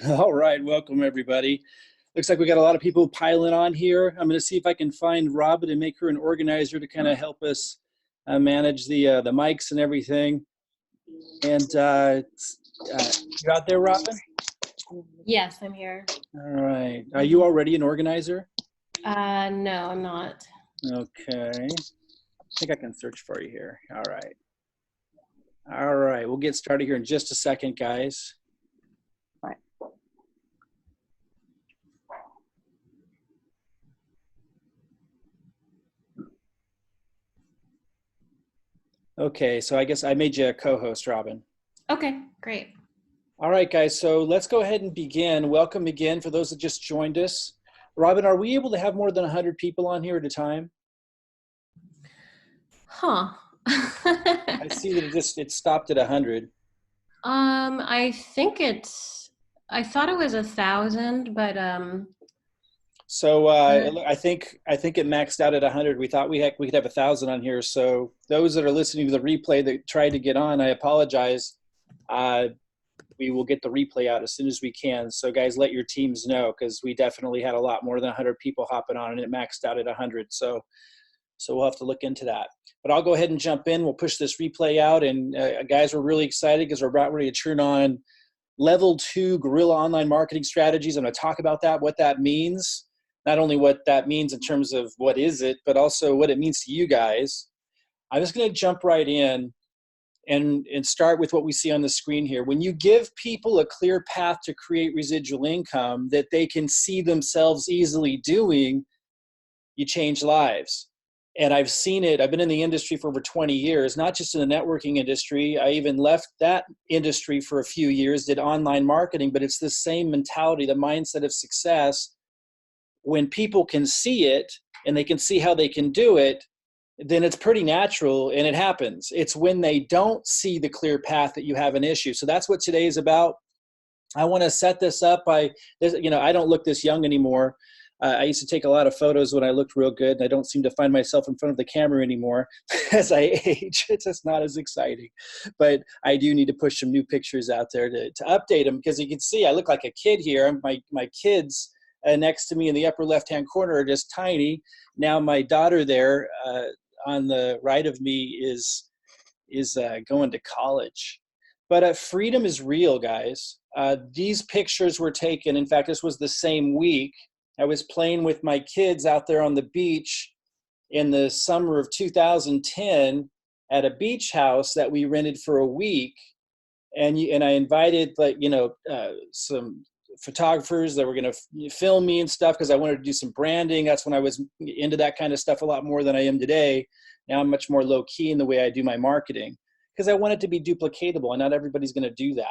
All right, welcome everybody. Looks like we got a lot of people piling on here. I'm going to see if I can find Robin and make her an organizer to kind of help us manage the mics and everything. And you out there, Robin? Yes, I'm here. All right. Are you already an organizer? No, I'm not. Okay. I think I can search for you here. All right. All right. We'll get started here in just a second, guys. Okay, so I guess I made you a co-host, Robin. Okay, great. All right, guys, so let's go ahead and begin. Welcome again for those that just joined us. Robin, are we able to have more than 100 people on here at a time? Huh. I see that it stopped at 100. I think I thought it was 1,000, but So I think it maxed out at 100. We thought we could have 1,000 on here. So those that are listening to the replay that tried to get on, I apologize. We will get the replay out as soon as we can. So guys, let your teams know, because we definitely had a lot more than 100 people hopping on, and it maxed out at 100. So we'll have to look into that. But I'll go ahead and jump in. We'll push this replay out. And guys, we're really excited because we're about ready to turn on level 2 guerrilla online marketing strategies. I'm going to talk about that, what that means, not only what that means in terms of what is it, but also what it means to you guys. I'm just going to jump right in and start with what we see on the screen here. When you give people a clear path to create residual income that they can see themselves easily doing, you change lives. And I've seen it. I've been in the industry for over 20 years, not just in the networking industry. I even left that industry for a few years, did online marketing, but it's the same mentality, the mindset of success. When people can see it and they can see how they can do it, then it's pretty natural and it happens. It's when they don't see the clear path that you have an issue. So that's what today is about. I want to set this up by, I don't look this young anymore. I used to take a lot of photos when I looked real good, and I don't seem to find myself in front of the camera anymore as I age. It's just not as exciting. But I do need to push some new pictures out there to update them, because you can see I look like a kid here. My kids next to me in the upper left-hand corner are just tiny. Now my daughter there on the right of me is going to college. But freedom is real, guys. These pictures were taken. In fact, this was the same week. I was playing with my kids out there on the beach in the summer of 2010 at a beach house that we rented for a week. And I invited some photographers that were going to film me and stuff, because I wanted to do some branding. That's when I was into that kind of stuff a lot more than I am today. Now I'm much more low key in the way I do my marketing, because I want it to be duplicatable, and not everybody's going to do that.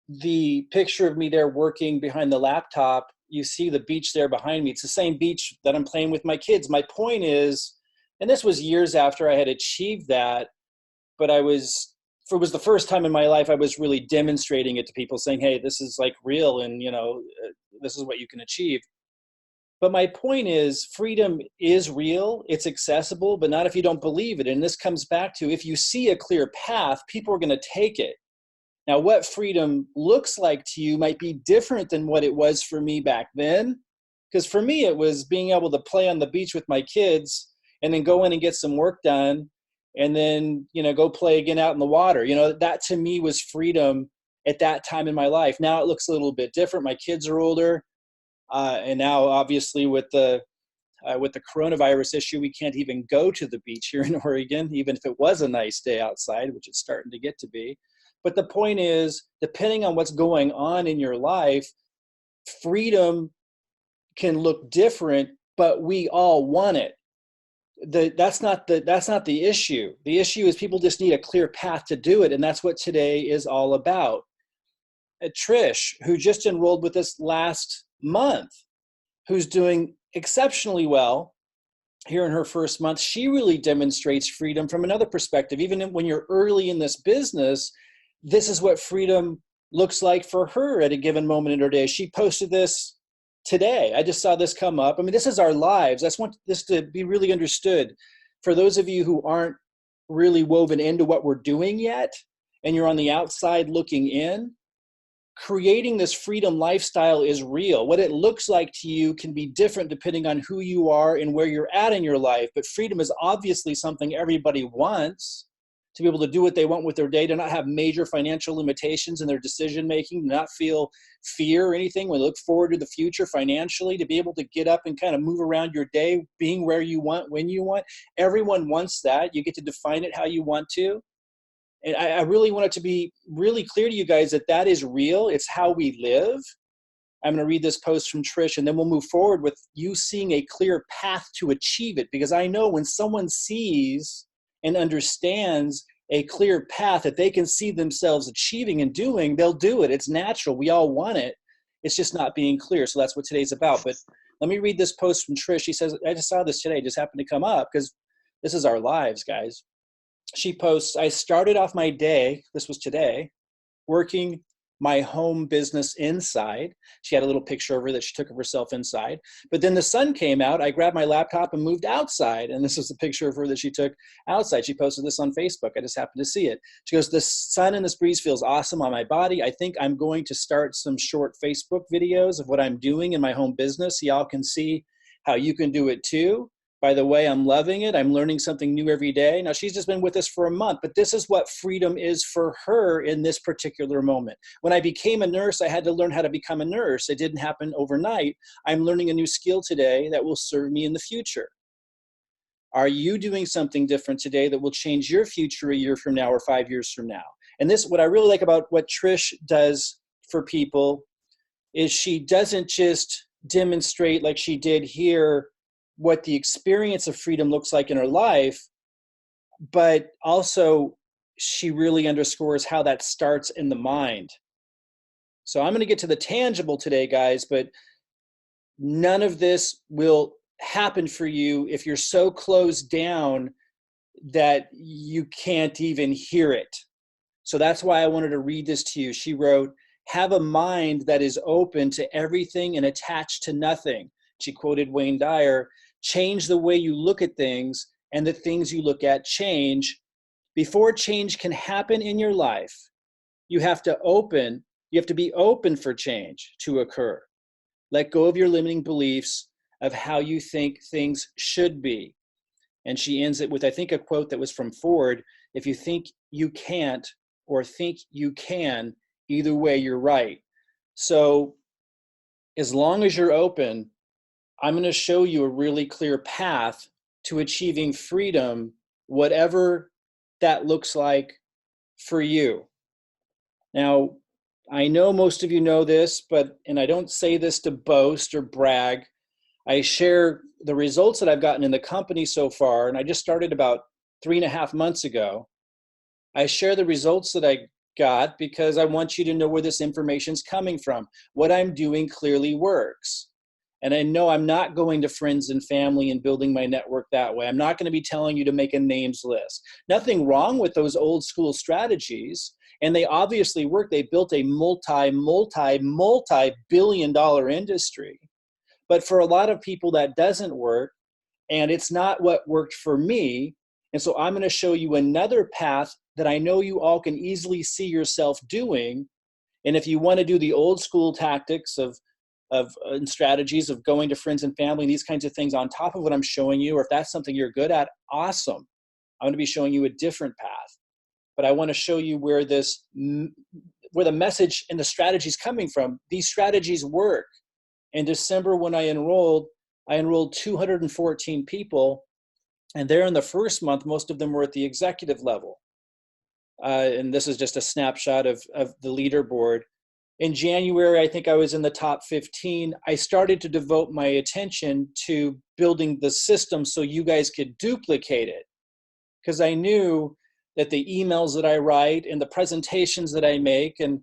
The picture of me there working behind the laptop, you see the beach there behind me. It's the same beach that I'm playing with my kids. My point is, and this was years after I had achieved that, but it was the first time in my life I was really demonstrating it to people, saying, hey, this is like real, and this is what you can achieve. But my point is, freedom is real, it's accessible, but not if you don't believe it. And this comes back to, if you see a clear path, people are going to take it. Now, what freedom looks like to you might be different than what it was for me back then. Because for me, it was being able to play on the beach with my kids and then go in and get some work done, and then, go play again out in the water. That to me was freedom at that time in my life. Now it looks a little bit different. My kids are older. And now, obviously, with the coronavirus issue, we can't even go to the beach here in Oregon, even if it was a nice day outside, which it's starting to get to be. But the point is, depending on what's going on in your life, freedom can look different, but we all want it. That's not the issue. The issue is people just need a clear path to do it, and that's what today is all about. Trish, who just enrolled with us last month, who's doing exceptionally well here in her first month, she really demonstrates freedom from another perspective. Even when you're early in this business, this is what freedom looks like for her at a given moment in her day. She posted this today. I just saw this come up. I mean, this is our lives. I just want this to be really understood. For those of you who aren't really woven into what we're doing yet, and you're on the outside looking in, creating this freedom lifestyle is real. What it looks like to you can be different depending on who you are and where you're at in your life. But freedom is obviously something everybody wants, to be able to do what they want with their day, to not have major financial limitations in their decision making, to not feel fear or anything when they look forward to the future financially, to be able to get up and kind of move around your day, being where you want, when you want. Everyone wants that. You get to define it how you want to. And I really want it to be really clear to you guys that that is real. It's how we live. I'm going to read this post from Trish, and then we'll move forward with you seeing a clear path to achieve it. Because I know when someone sees and understands a clear path that they can see themselves achieving and doing, they'll do it. It's natural. We all want it. It's just not being clear. So that's what today's about. But let me read this post from Trish. She says, I just saw this today. It just happened to come up because this is our lives, guys. She posts, I started off my day, this was today, working my home business inside. She had a little picture of her that she took of herself inside. But then the sun came out. I grabbed my laptop and moved outside. And this is the picture of her that she took outside. She posted this on Facebook. I just happened to see it. She goes, the sun and this breeze feels awesome on my body. I think I'm going to start some short Facebook videos of what I'm doing in my home business. So y'all can see how you can do it too. By the way, I'm loving it. I'm learning something new every day. Now, she's just been with us for a month, but this is what freedom is for her in this particular moment. When I became a nurse, I had to learn how to become a nurse. It didn't happen overnight. I'm learning a new skill today that will serve me in the future. Are you doing something different today that will change your future a year from now or 5 years from now? And this, what I really like about what Trish does for people is she doesn't just demonstrate like she did here what the experience of freedom looks like in her life, but also she really underscores how that starts in the mind. So I'm going to get to the tangible today, guys, but none of this will happen for you if you're so closed down that you can't even hear it. So that's why I wanted to read this to you. She wrote, have a mind that is open to everything and attached to nothing. She quoted Wayne Dyer, change the way you look at things and the things you look at change. Before change can happen in your life, you have to be open for change to occur. Let go of your limiting beliefs of how you think things should be. And she ends it with, I think, a quote that was from Ford. If you think you can't or think you can, either way, you're right. So as long as you're open, I'm going to show you a really clear path to achieving freedom, whatever that looks like for you. Now, I know most of you know this, and I don't say this to boast or brag. I share the results that I've gotten in the company so far, and I just started about 3.5 months ago. I share the results that I got because I want you to know where this information is coming from. What I'm doing clearly works. And I know I'm not going to friends and family and building my network that way. I'm not going to be telling you to make a names list. Nothing wrong with those old school strategies. And they obviously work. They built a multi-billion-dollar industry. But for a lot of people, that doesn't work. And it's not what worked for me. And so I'm going to show you another path that I know you all can easily see yourself doing. And if you want to do the old school tactics and strategies of going to friends and family, these kinds of things on top of what I'm showing you, or if that's something you're good at, awesome. I'm going to be showing you a different path. But I want to show you where the message and the strategy is coming from. These strategies work. In December, when I enrolled 214 people. And there in the first month, most of them were at the executive level. And this is just a snapshot of the leaderboard. In January, I think I was in the top 15. I started to devote my attention to building the system so you guys could duplicate it. Because I knew that the emails that I write and the presentations that I make and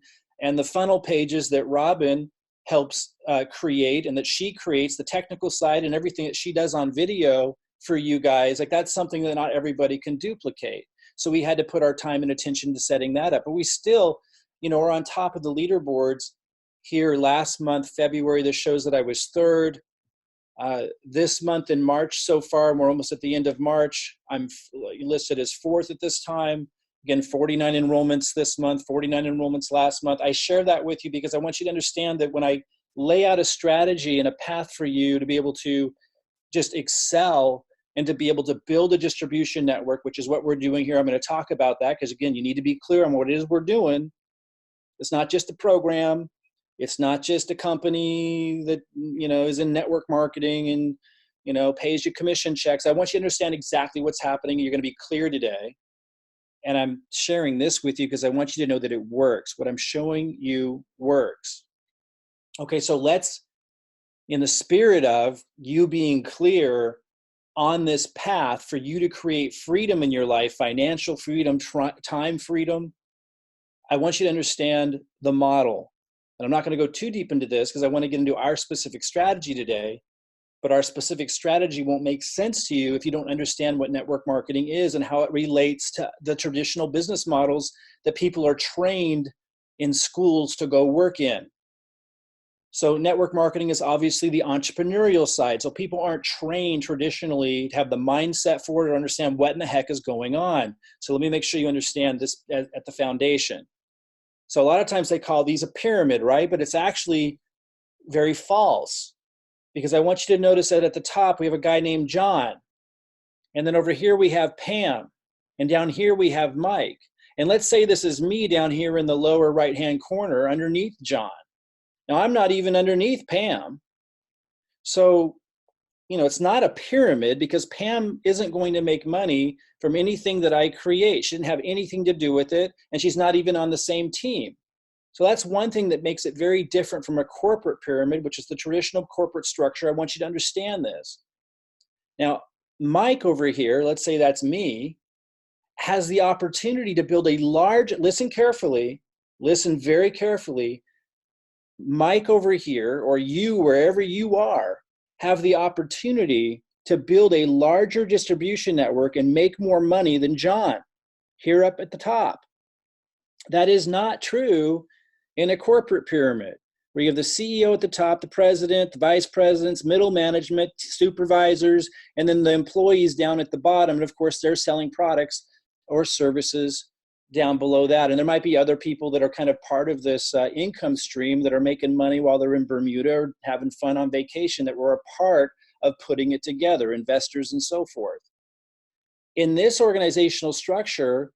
the funnel pages that Robin helps create and that she creates, the technical side and everything that she does on video for you guys, like that's something that not everybody can duplicate. So we had to put our time and attention to setting that up. But we still, are on top of the leaderboards here last month, February. This shows that I was third. This month in March so far, and we're almost at the end of March, I'm listed as fourth at this time. Again, 49 enrollments this month, 49 enrollments last month. I share that with you because I want you to understand that when I lay out a strategy and a path for you to be able to just excel and to be able to build a distribution network, which is what we're doing here. I'm going to talk about that because, again, you need to be clear on what it is we're doing. It's not just a program. It's not just a company that, is in network marketing and, pays you commission checks. I want you to understand exactly what's happening. You're going to be clear today. And I'm sharing this with you because I want you to know that it works. What I'm showing you works. Okay, so let's, in the spirit of you being clear on this path for you to create freedom in your life, financial freedom, time freedom, I want you to understand the model. And I'm not going to go too deep into this because I want to get into our specific strategy today. But our specific strategy won't make sense to you if you don't understand what network marketing is and how it relates to the traditional business models that people are trained in schools to go work in. So network marketing is obviously the entrepreneurial side. So people aren't trained traditionally to have the mindset for it or understand what in the heck is going on. So let me make sure you understand this at the foundation. So a lot of times they call these a pyramid, right? But it's actually very false. Because I want you to notice that at the top, we have a guy named John. And then over here, we have Pam. And down here, we have Mike. And let's say this is me down here in the lower right-hand corner underneath John. Now, I'm not even underneath Pam. So, it's not a pyramid because Pam isn't going to make money from anything that I create. She didn't have anything to do with it. And she's not even on the same team. So that's one thing that makes it very different from a corporate pyramid, which is the traditional corporate structure. I want you to understand this. Now, Mike over here, let's say that's me, has the opportunity to build a large, listen carefully, listen very carefully. Mike over here, or you, wherever you are, have the opportunity to build a larger distribution network and make more money than John here up at the top. That is not true in a corporate pyramid where you have the CEO at the top, the president, the vice presidents, middle management, supervisors, and then the employees down at the bottom. And of course, they're selling products or services down below that. And there might be other people that are kind of part of this income stream that are making money while they're in Bermuda or having fun on vacation that were a part of putting it together, investors and so forth. In this organizational structure,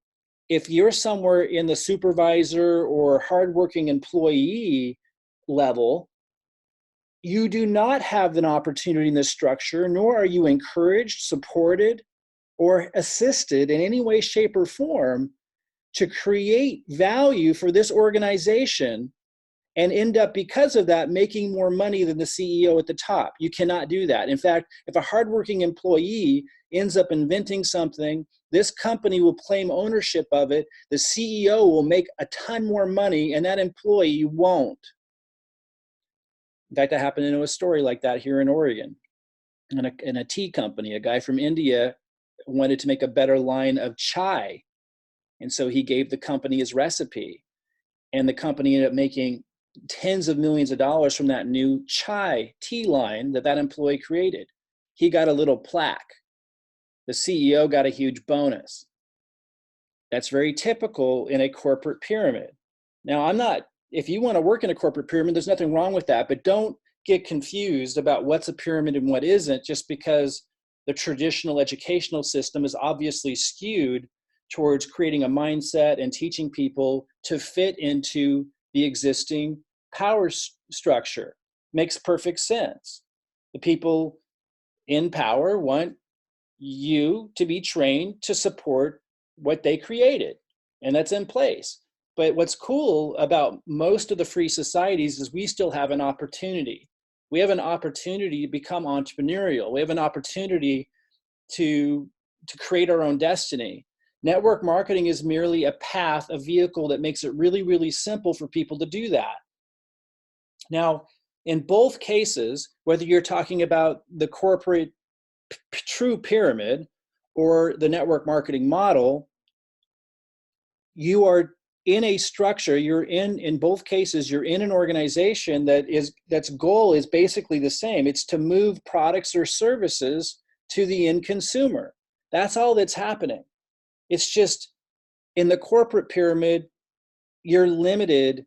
if you're somewhere in the supervisor or hardworking employee level, you do not have an opportunity in this structure, nor are you encouraged, supported, or assisted in any way, shape, or form to create value for this organization and end up, because of that, making more money than the CEO at the top. You cannot do that. In fact, if a hardworking employee ends up inventing something, this company will claim ownership of it. The CEO will make a ton more money and that employee won't. In fact, I happen to know a story like that here in Oregon. In a tea company, a guy from India wanted to make a better line of chai. And so he gave the company his recipe. And the company ended up making tens of millions of dollars from that new chai tea line that employee created. He got a little plaque. The CEO got a huge bonus. That's very typical in a corporate pyramid. Now, if you want to work in a corporate pyramid, there's nothing wrong with that, but don't get confused about what's a pyramid and what isn't, just because the traditional educational system is obviously skewed towards creating a mindset and teaching people to fit into the existing power structure. Makes perfect sense. The people in power want you to be trained to support what they created, and that's in place. But what's cool about most of the free societies is we still have an opportunity. We have an opportunity to become entrepreneurial. We have an opportunity to create our own destiny. Network marketing is merely a path, a vehicle that makes it really, really simple for people to do that. Now, in both cases, whether you're talking about the corporate true pyramid or the network marketing model, you are in a structure, in both cases, you're in an organization that's goal is basically the same. It's to move products or services to the end consumer. That's all that's happening. It's just In the corporate pyramid, you're limited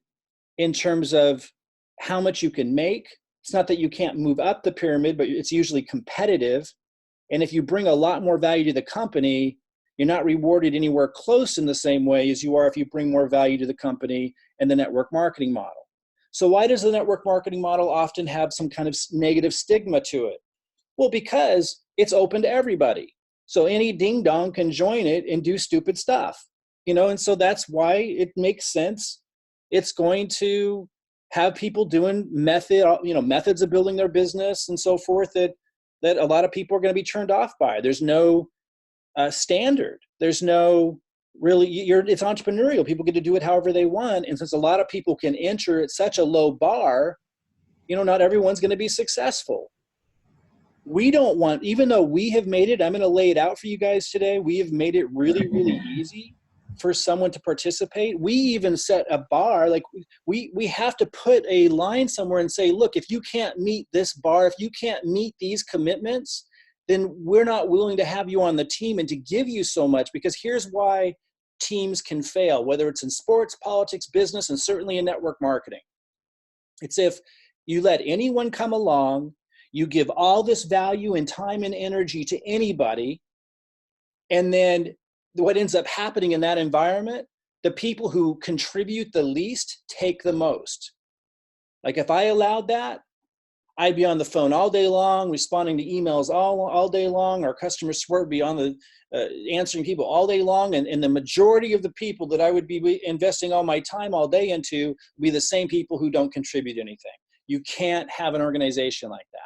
in terms of how much you can make. It's not that you can't move up the pyramid, but it's usually competitive. And if you bring a lot more value to the company, you're not rewarded anywhere close in the same way as you are if you bring more value to the company and the network marketing model. So why does the network marketing model often have some kind of negative stigma to it? Well, because it's open to everybody. So any ding dong can join it and do stupid stuff, and so that's why it makes sense. It's going to have people doing methods of building their business and so forth that a lot of people are going to be turned off by. There's no standard. There's no it's entrepreneurial. People get to do it however they want. And since a lot of people can enter at such a low bar, not everyone's going to be successful. We don't want, even though we have made it, I'm going to lay it out for you guys today. We have made it really, really easy for someone to participate. We even set a bar, like we have to put a line somewhere and say, look, if you can't meet this bar, if you can't meet these commitments, then we're not willing to have you on the team and to give you so much, because here's why teams can fail, whether it's in sports, politics, business, and certainly in network marketing. It's if you let anyone come along, you give all this value and time and energy to anybody, and then what ends up happening in that environment, the people who contribute the least take the most. Like if I allowed that, I'd be on the phone all day long, responding to emails all day long. Our customer support would be on the answering people all day long. And the majority of the people that I would be investing all my time all day into would be the same people who don't contribute anything. You can't have an organization like that.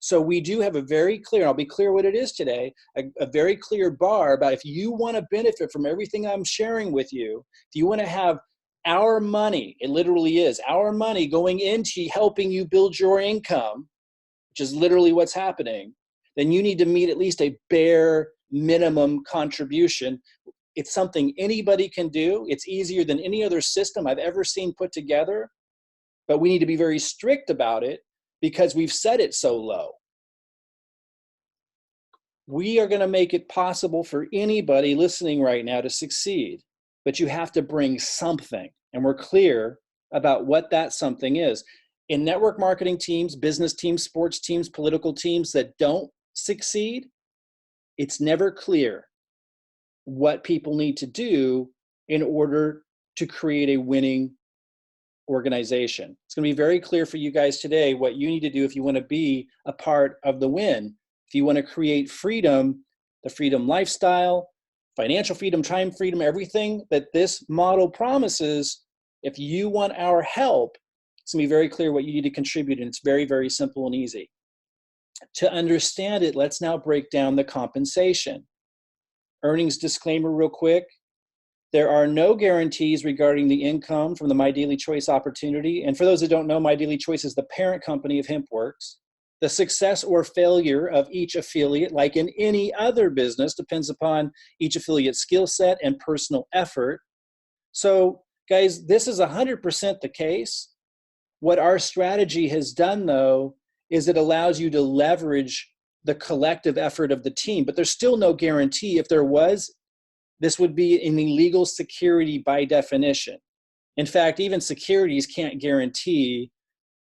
So we do have a very clear, I'll be clear what it is today, a very clear bar about if you want to benefit from everything I'm sharing with you, if you want to have our money, it literally is our money going into helping you build your income, which is literally what's happening, then you need to meet at least a bare minimum contribution. It's something anybody can do. It's easier than any other system I've ever seen put together, but we need to be very strict about it because we've set it so low. We are going to make it possible for anybody listening right now to succeed, but you have to bring something, and we're clear about what that something is. In network marketing teams, business teams, sports teams, political teams that don't succeed, it's never clear what people need to do in order to create a winning organization. It's going to be very clear for you guys today what you need to do if you want to be a part of the win. If you want to create freedom, the freedom lifestyle, financial freedom, time freedom, everything that this model promises, if you want our help, it's going to be very clear what you need to contribute, and it's very, very simple and easy. To understand it, let's now break down the compensation. Earnings disclaimer real quick. There are no guarantees regarding the income from the MyDailyChoice opportunity. And for those that don't know, MyDailyChoice is the parent company of Hempworx. The success or failure of each affiliate, like in any other business, depends upon each affiliate's skill set and personal effort. So, guys, this is 100% the case. What our strategy has done, though, is it allows you to leverage the collective effort of the team. But there's still no guarantee. If there was, this would be an illegal security by definition. In fact, even securities can't guarantee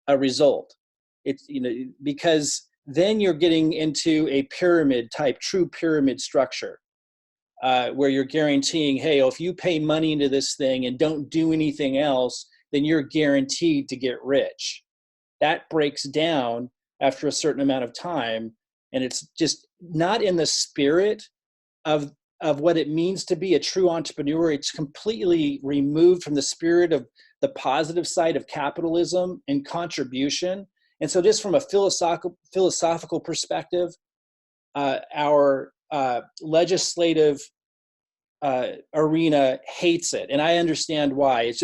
a result. It's, because then you're getting into a pyramid type, true pyramid structure, where you're guaranteeing, hey, if you pay money into this thing and don't do anything else, then you're guaranteed to get rich. That breaks down after a certain amount of time, and it's just not in the spirit of what it means to be a true entrepreneur. It's completely removed from the spirit of the positive side of capitalism and contribution. And so just from a philosophical perspective, our legislative arena hates it. And I understand why. It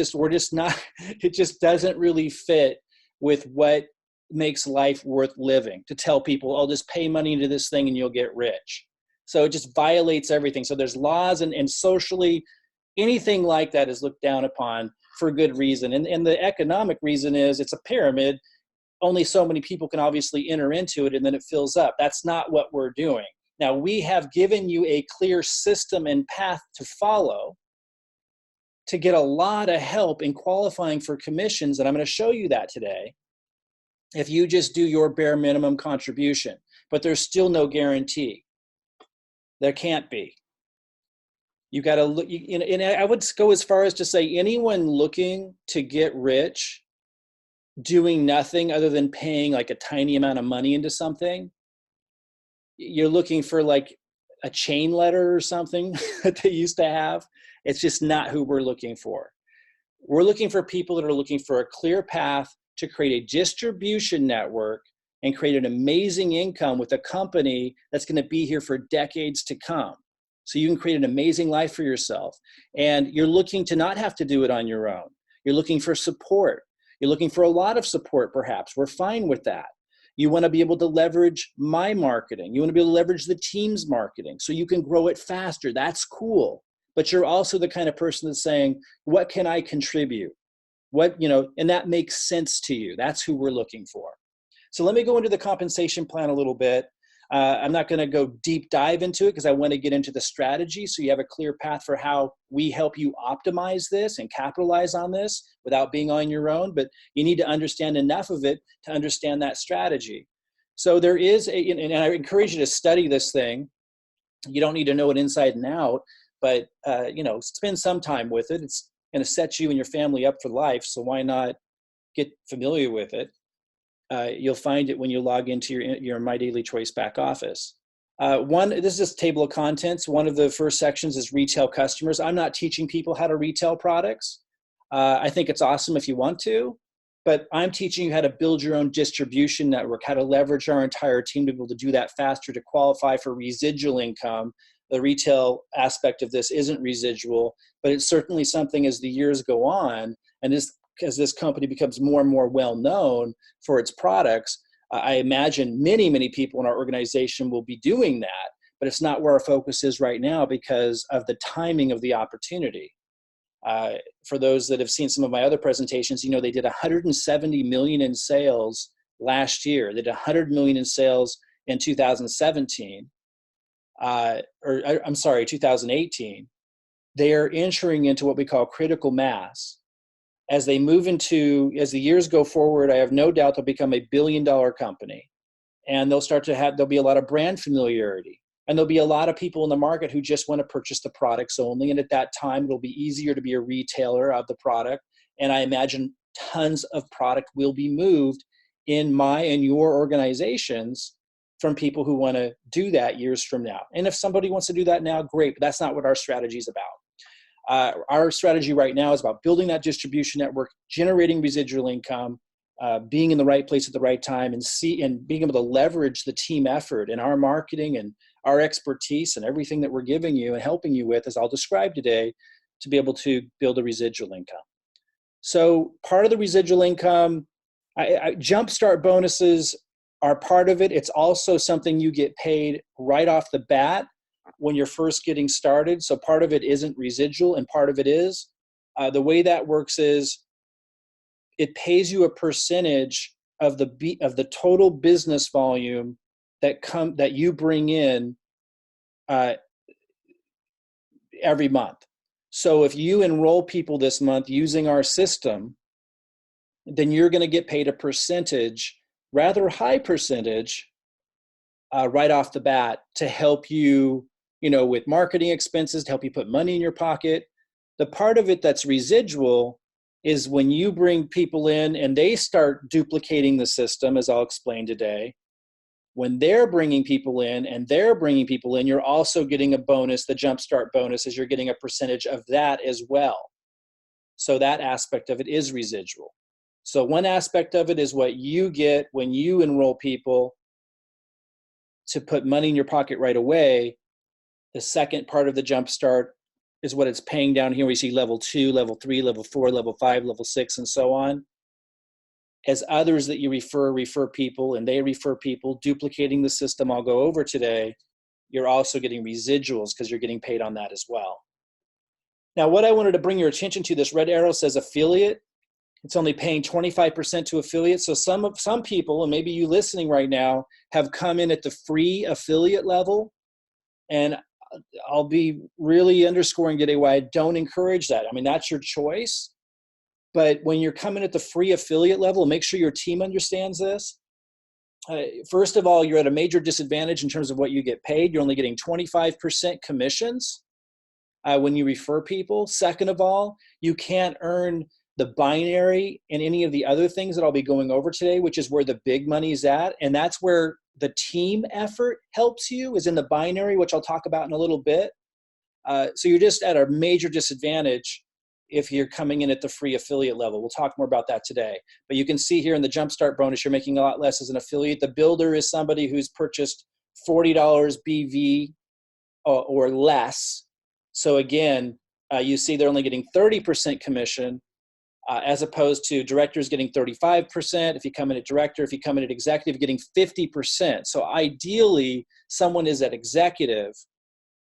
just doesn't really fit with what makes life worth living, to tell people, oh, just pay money into this thing and you'll get rich. So it just violates everything. So there's laws and socially, anything like that is looked down upon for good reason. And the economic reason is it's a pyramid. Only so many people can obviously enter into it, and then it fills up. That's not what we're doing. Now, we have given you a clear system and path to follow. to get a lot of help in qualifying for commissions, and I'm going to show you that today, if you just do your bare minimum contribution. But there's still no guarantee. There can't be. You got to look, and I would go as far as to say anyone looking to get rich doing nothing other than paying like a tiny amount of money into something, you're looking for like a chain letter or something that they used to have. It's just not who we're looking for. We're looking for people that are looking for a clear path to create a distribution network and create an amazing income with a company that's going to be here for decades to come. So you can create an amazing life for yourself. And you're looking to not have to do it on your own. You're looking for support. You're looking for a lot of support, perhaps. We're fine with that. You want to be able to leverage my marketing. You want to be able to leverage the team's marketing so you can grow it faster. That's cool. But you're also the kind of person that's saying, what can I contribute? And that makes sense to you. That's who we're looking for. So let me go into the compensation plan a little bit. I'm not going to go deep dive into it because I want to get into the strategy so you have a clear path for how we help you optimize this and capitalize on this without being on your own. But you need to understand enough of it to understand that strategy. So there is and I encourage you to study this thing. You don't need to know it inside and out, but spend some time with it. It's going to set you and your family up for life. So why not get familiar with it? You'll find it when you log into your MyDailyChoice back office. This is just a table of contents. One of the first sections is retail customers. I'm not teaching people how to retail products. I think it's awesome if you want to, but I'm teaching you how to build your own distribution network, how to leverage our entire team to be able to do that faster, to qualify for residual income. The retail aspect of this isn't residual, but it's certainly something as the years go on, and as this company becomes more and more well-known for its products, I imagine many, many people in our organization will be doing that, but it's not where our focus is right now because of the timing of the opportunity. For those that have seen some of my other presentations, they did 170 million in sales last year. They did 100 million in sales in 2017, 2018. They are entering into what we call critical mass. As the years go forward, I have no doubt they'll become a billion-dollar company, and there'll be a lot of brand familiarity, and there'll be a lot of people in the market who just want to purchase the products only. And at that time, it'll be easier to be a retailer of the product. And I imagine tons of product will be moved in my and your organizations from people who want to do that years from now. And if somebody wants to do that now, great, but that's not what our strategy is about. Our strategy right now is about building that distribution network, generating residual income, being in the right place at the right time, and being able to leverage the team effort and our marketing and our expertise and everything that we're giving you and helping you with, as I'll describe today, to be able to build a residual income. So part of the residual income, jumpstart bonuses are part of it. It's also something you get paid right off the bat when you're first getting started. So part of it isn't residual and part of it is. The way that works is it pays you a percentage of the total business volume that you bring in every month. So if you enroll people this month using our system, then you're going to get paid a percentage, rather high percentage, right off the bat to help you, with marketing expenses, to help you put money in your pocket. The part of it that's residual is when you bring people in and they start duplicating the system, as I'll explain today. When they're bringing people in and they're bringing people in, you're also getting a bonus. The jumpstart bonus is you're getting a percentage of that as well. So that aspect of it is residual. So one aspect of it is what you get when you enroll people to put money in your pocket right away. The second part of the jumpstart is what it's paying down here. We see level 2, level 3, level 4, level 5, level 6, and so on. As others that you refer people, and they refer people, duplicating the system I'll go over today, you're also getting residuals because you're getting paid on that as well. Now, what I wanted to bring your attention to, this red arrow says affiliate. It's only paying 25% to affiliates. So some people, and maybe you listening right now, have come in at the free affiliate level. And I'll be really underscoring today why I don't encourage that. I mean, that's your choice. But when you're coming at the free affiliate level, make sure your team understands this. First of all, you're at a major disadvantage in terms of what you get paid. You're only getting 25% commissions when you refer people. Second of all, you can't earn the binary and any of the other things that I'll be going over today, which is where the big money's at. And that's where the team effort helps you, is in the binary, which I'll talk about in a little bit. So you're just at a major disadvantage if you're coming in at the free affiliate level. We'll talk more about that today. But you can see here in the Jumpstart bonus, you're making a lot less as an affiliate. The builder is somebody who's purchased $40 BV or less. So again, you see they're only getting 30% commission, as opposed to directors getting 35%. If you come in at director, if you come in at executive, getting 50%. So ideally, someone is at executive,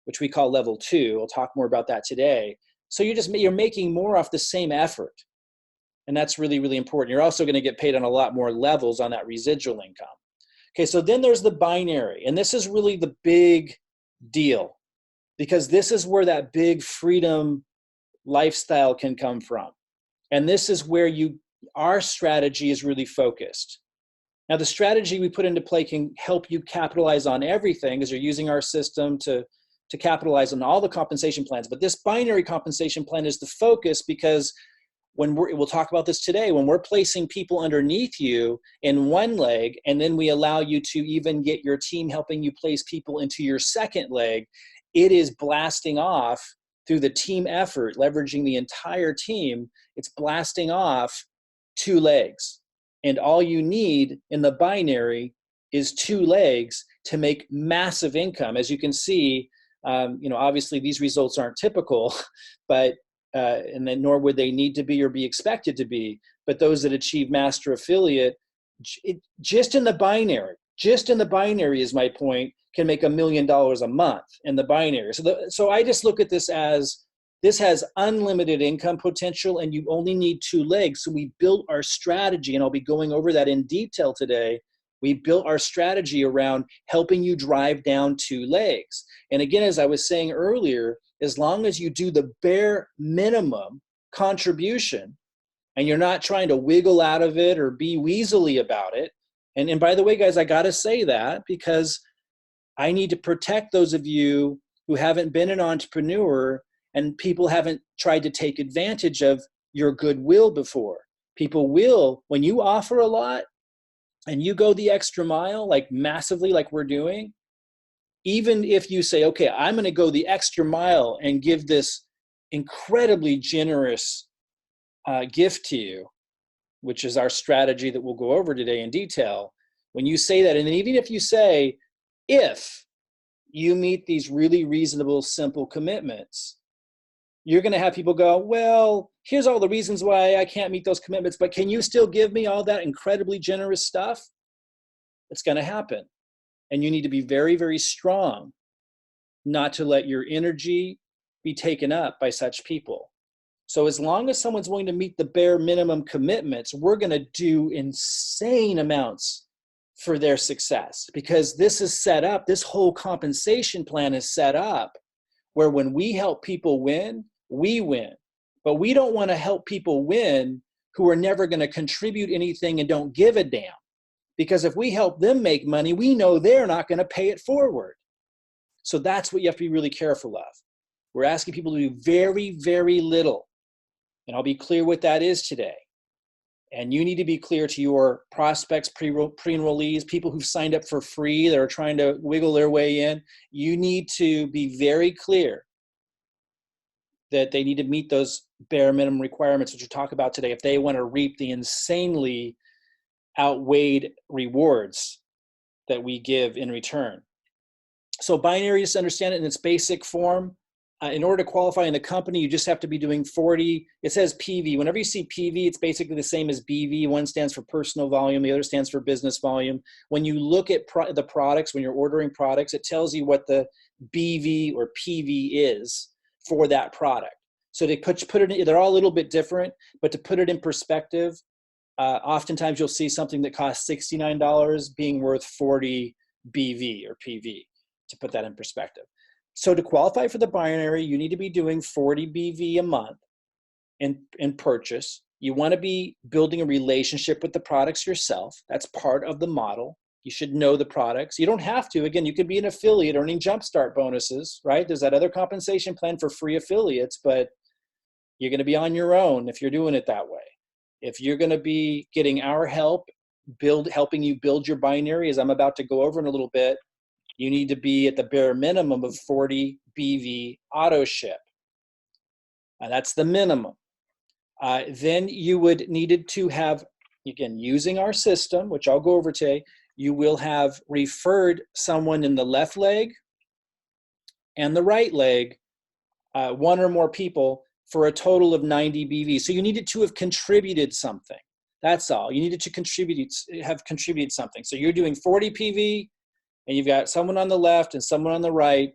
which we call level 2. We'll talk more about that today. So you're making more off the same effort. And that's really, really important. You're also going to get paid on a lot more levels on that residual income. Okay, so then there's the binary. And this is really the big deal, because this is where that big freedom lifestyle can come from. And this is where our strategy is really focused. Now, the strategy we put into play can help you capitalize on everything, as you're using our system to capitalize on all the compensation plans. But this binary compensation plan is the focus, because we'll talk about this today, when we're placing people underneath you in one leg, and then we allow you to even get your team helping you place people into your second leg, it is blasting off through the team effort, leveraging the entire team. It's blasting off 2 legs. And all you need in the binary is 2 legs to make massive income. As you can see, obviously these results aren't typical, but and then nor would they need to be or be expected to be. But those that achieve master affiliate, just in the binary is my point, can make $1 million a month in the binary. So I just look at this as, this has unlimited income potential, and you only need 2 legs. So we built our strategy, and I'll be going over that in detail today. We built our strategy around helping you drive down 2 legs. And again, as I was saying earlier, as long as you do the bare minimum contribution, and you're not trying to wiggle out of it or be weaselly about it. And by the way, guys, I got to say that because I need to protect those of you who haven't been an entrepreneur and people haven't tried to take advantage of your goodwill before. People will, when you offer a lot and you go the extra mile, like massively, like we're doing, even if you say, okay, I'm going to go the extra mile and give this incredibly generous gift to you, which is our strategy that we'll go over today in detail. When you say that, and then even if you say, if you meet these really reasonable, simple commitments, you're going to have people go, well, here's all the reasons why I can't meet those commitments, but can you still give me all that incredibly generous stuff? It's going to happen. And you need to be very, very strong not to let your energy be taken up by such people. So as long as someone's willing to meet the bare minimum commitments, we're going to do insane amounts for their success, because this is set up, this whole compensation plan is set up where when we help people win, we win. But we don't want to help people win who are never going to contribute anything and don't give a damn. Because if we help them make money, we know they're not going to pay it forward. So that's what you have to be really careful of. We're asking people to do very, very little. And I'll be clear what that is today. And you need to be clear to your prospects, pre-enrollees, people who've signed up for free that are trying to wiggle their way in. You need to be very clear that they need to meet those bare minimum requirements, which we'll talk about today, if they want to reap the insanely outweighed rewards that we give in return. So binary, just understand it in its basic form. In order to qualify in the company, you just have to be doing 40. It says PV. Whenever you see PV, it's basically the same as BV. One stands for personal volume. The other stands for business volume. When you look at the products, when you're ordering products, it tells you what the BV or PV is for that product. So to put it in, they're all a little bit different, but to put it in perspective, oftentimes you'll see something that costs $69 being worth 40 BV or PV, to put that in perspective. So to qualify for the binary, you need to be doing 40 BV a month in purchase. You want to be building a relationship with the products yourself. That's part of the model. You should know the products. You don't have to. Again, you could be an affiliate earning jumpstart bonuses, right? There's that other compensation plan for free affiliates, but you're going to be on your own if you're doing it that way. If you're going to be getting our help, helping you build your binary, as I'm about to go over in a little bit, you need to be at the bare minimum of 40 BV auto ship. That's the minimum. Then you would needed to have, again, using our system, which I'll go over today, you will have referred someone in the left leg and the right leg, one or more people, for a total of 90 BV. So you needed to have contributed something. That's all. You needed to have contributed something. So you're doing 40 PV, and you've got someone on the left and someone on the right,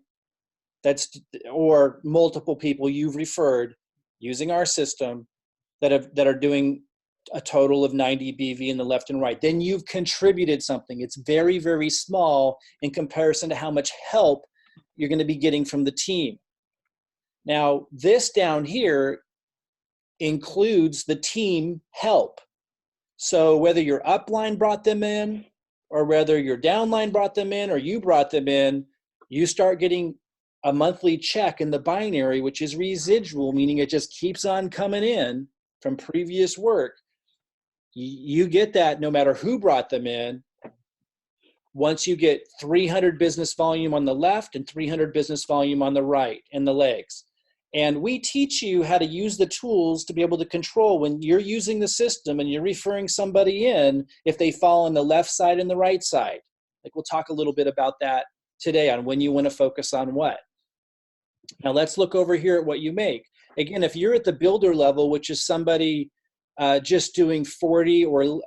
or multiple people you've referred using our system that are doing a total of 90 BV in the left and right. Then you've contributed something. It's very, very small in comparison to how much help you're going to be getting from the team. Now, this down here includes the team help. So whether your upline brought them in, or whether your downline brought them in, or you brought them in, you start getting a monthly check in the binary, which is residual, meaning it just keeps on coming in from previous work. You get that no matter who brought them in. Once you get 300 business volume on the left and 300 business volume on the right in the legs. And we teach you how to use the tools to be able to control when you're using the system and you're referring somebody in, if they fall on the left side and the right side. Like, we'll talk a little bit about that today on when you want to focus on what. Now let's look over here at what you make. Again, if you're at the builder level, which is somebody just doing 40 or,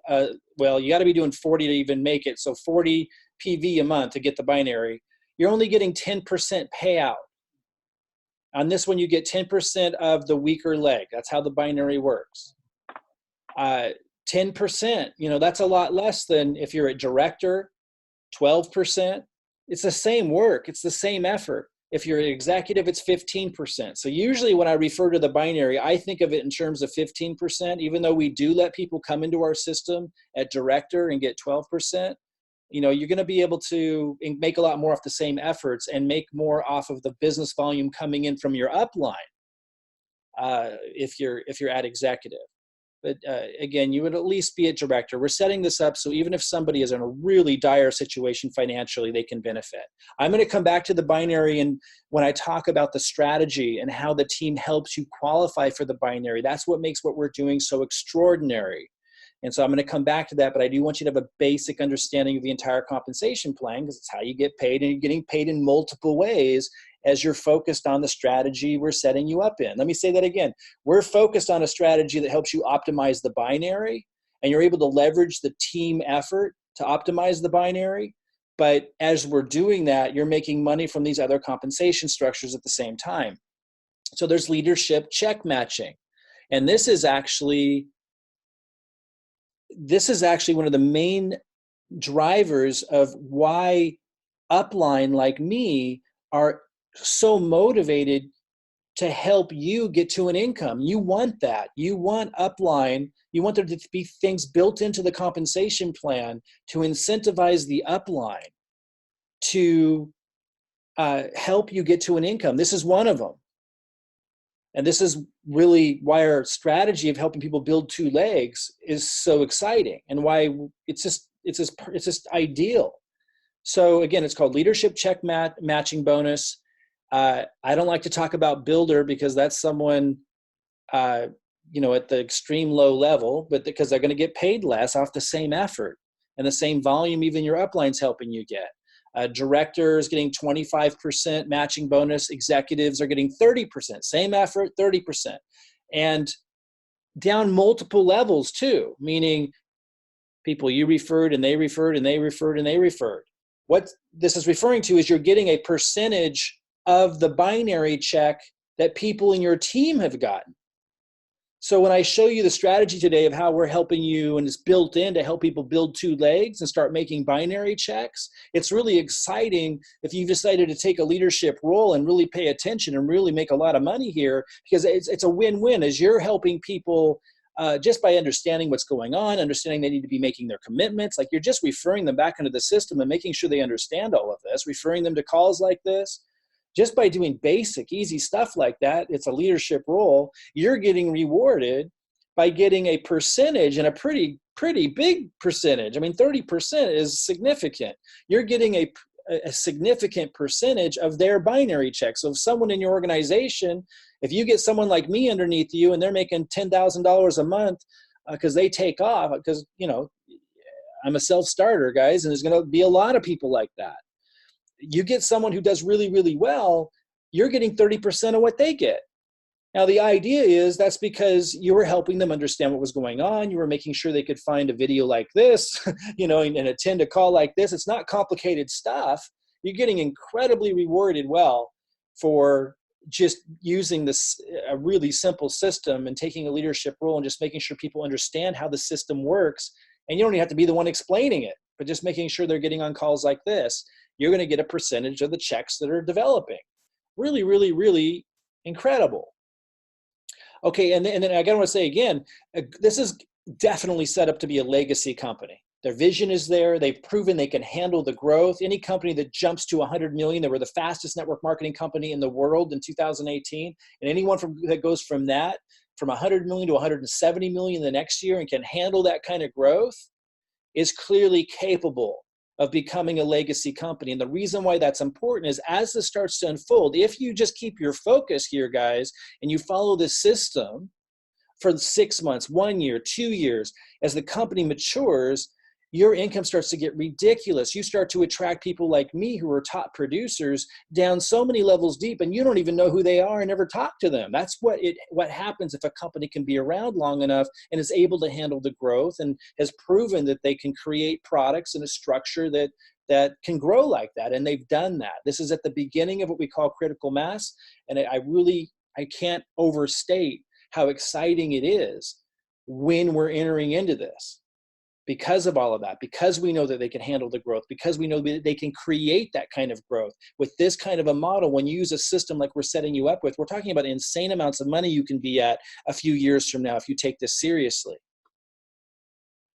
well, you got to be doing 40 to even make it. So 40 PV a month to get the binary. You're only getting 10% payout. On this one, you get 10% of the weaker leg. That's how the binary works. 10%, that's a lot less than if you're a director, 12%. It's the same work. It's the same effort. If you're an executive, it's 15%. So usually when I refer to the binary, I think of it in terms of 15%, even though we do let people come into our system at director and get 12%. You're going to be able to make a lot more off the same efforts and make more off of the business volume coming in from your upline if you're at executive. But again, you would at least be a director. We're setting this up so even if somebody is in a really dire situation financially, they can benefit. I'm going to come back to the binary, and when I talk about the strategy and how the team helps you qualify for the binary, that's what makes what we're doing so extraordinary. And so I'm going to come back to that, but I do want you to have a basic understanding of the entire compensation plan, because it's how you get paid, and you're getting paid in multiple ways as you're focused on the strategy we're setting you up in. Let me say that again. We're focused on a strategy that helps you optimize the binary, and you're able to leverage the team effort to optimize the binary. But as we're doing that, you're making money from these other compensation structures at the same time. So there's leadership check matching. And this is actually one of the main drivers of why upline like me are so motivated to help you get to an income. You want that. You want upline. You want there to be things built into the compensation plan to incentivize the upline to help you get to an income. This is one of them. And this is really why our strategy of helping people build two legs is so exciting, and why it's just ideal. So again, it's called leadership check matching bonus. I don't like to talk about builder because that's someone, at the extreme low level, but because they're going to get paid less off the same effort and the same volume even your upline's helping you get. Directors getting 25% matching bonus. Executives are getting 30%. Same effort, 30%. And down multiple levels too, meaning people you referred and they referred and they referred and they referred. What this is referring to is you're getting a percentage of the binary check that people in your team have gotten. So when I show you the strategy today of how we're helping you, and it's built in to help people build 2 legs and start making binary checks, it's really exciting if you've decided to take a leadership role and really pay attention and really make a lot of money here, because it's a win-win as you're helping people just by understanding what's going on, understanding they need to be making their commitments. Like, you're just referring them back into the system and making sure they understand all of this, referring them to calls like this. Just by doing basic, easy stuff like that, it's a leadership role, you're getting rewarded by getting a percentage, and a pretty big percentage. I mean, 30% is significant. You're getting a significant percentage of their binary check. So if someone in your organization, if you get someone like me underneath you and they're making $10,000 a month because they take off, because, you know, I'm a self-starter, guys, and there's going to be a lot of people like that. You get someone who does really, really well, you're getting 30% of what they get. Now, the idea is that's because you were helping them understand what was going on. You were making sure they could find a video like this, you know, and attend a call like this. It's not complicated stuff. You're getting incredibly rewarded well for just using this a really simple system and taking a leadership role and just making sure people understand how the system works. And you don't even have to be the one explaining it, but just making sure they're getting on calls like this. You're going to get a percentage of the checks that are developing. Really, really, really incredible. Okay, and then I got to say again, this is definitely set up to be a legacy company. Their vision is there. They've proven they can handle the growth. Any company that jumps to 100 million, they were the fastest network marketing company in the world in 2018. And anyone that goes from 100 million to 170 million the next year and can handle that kind of growth is clearly capable of becoming a legacy company. And the reason why that's important is as this starts to unfold, if you just keep your focus here, guys, and you follow this system for 6 months, 1 year, 2 years, as the company matures, your income starts to get ridiculous. You start to attract people like me who are top producers down so many levels deep, and you don't even know who they are and never talk to them. That's what happens if a company can be around long enough and is able to handle the growth and has proven that they can create products in a structure that can grow like that. And they've done that. This is at the beginning of what we call critical mass. And I can't overstate how exciting it is when we're entering into this. Because of all of that, because we know that they can handle the growth, because we know that they can create that kind of growth with this kind of a model. When you use a system like we're setting you up with, we're talking about insane amounts of money you can be at a few years from now if you take this seriously.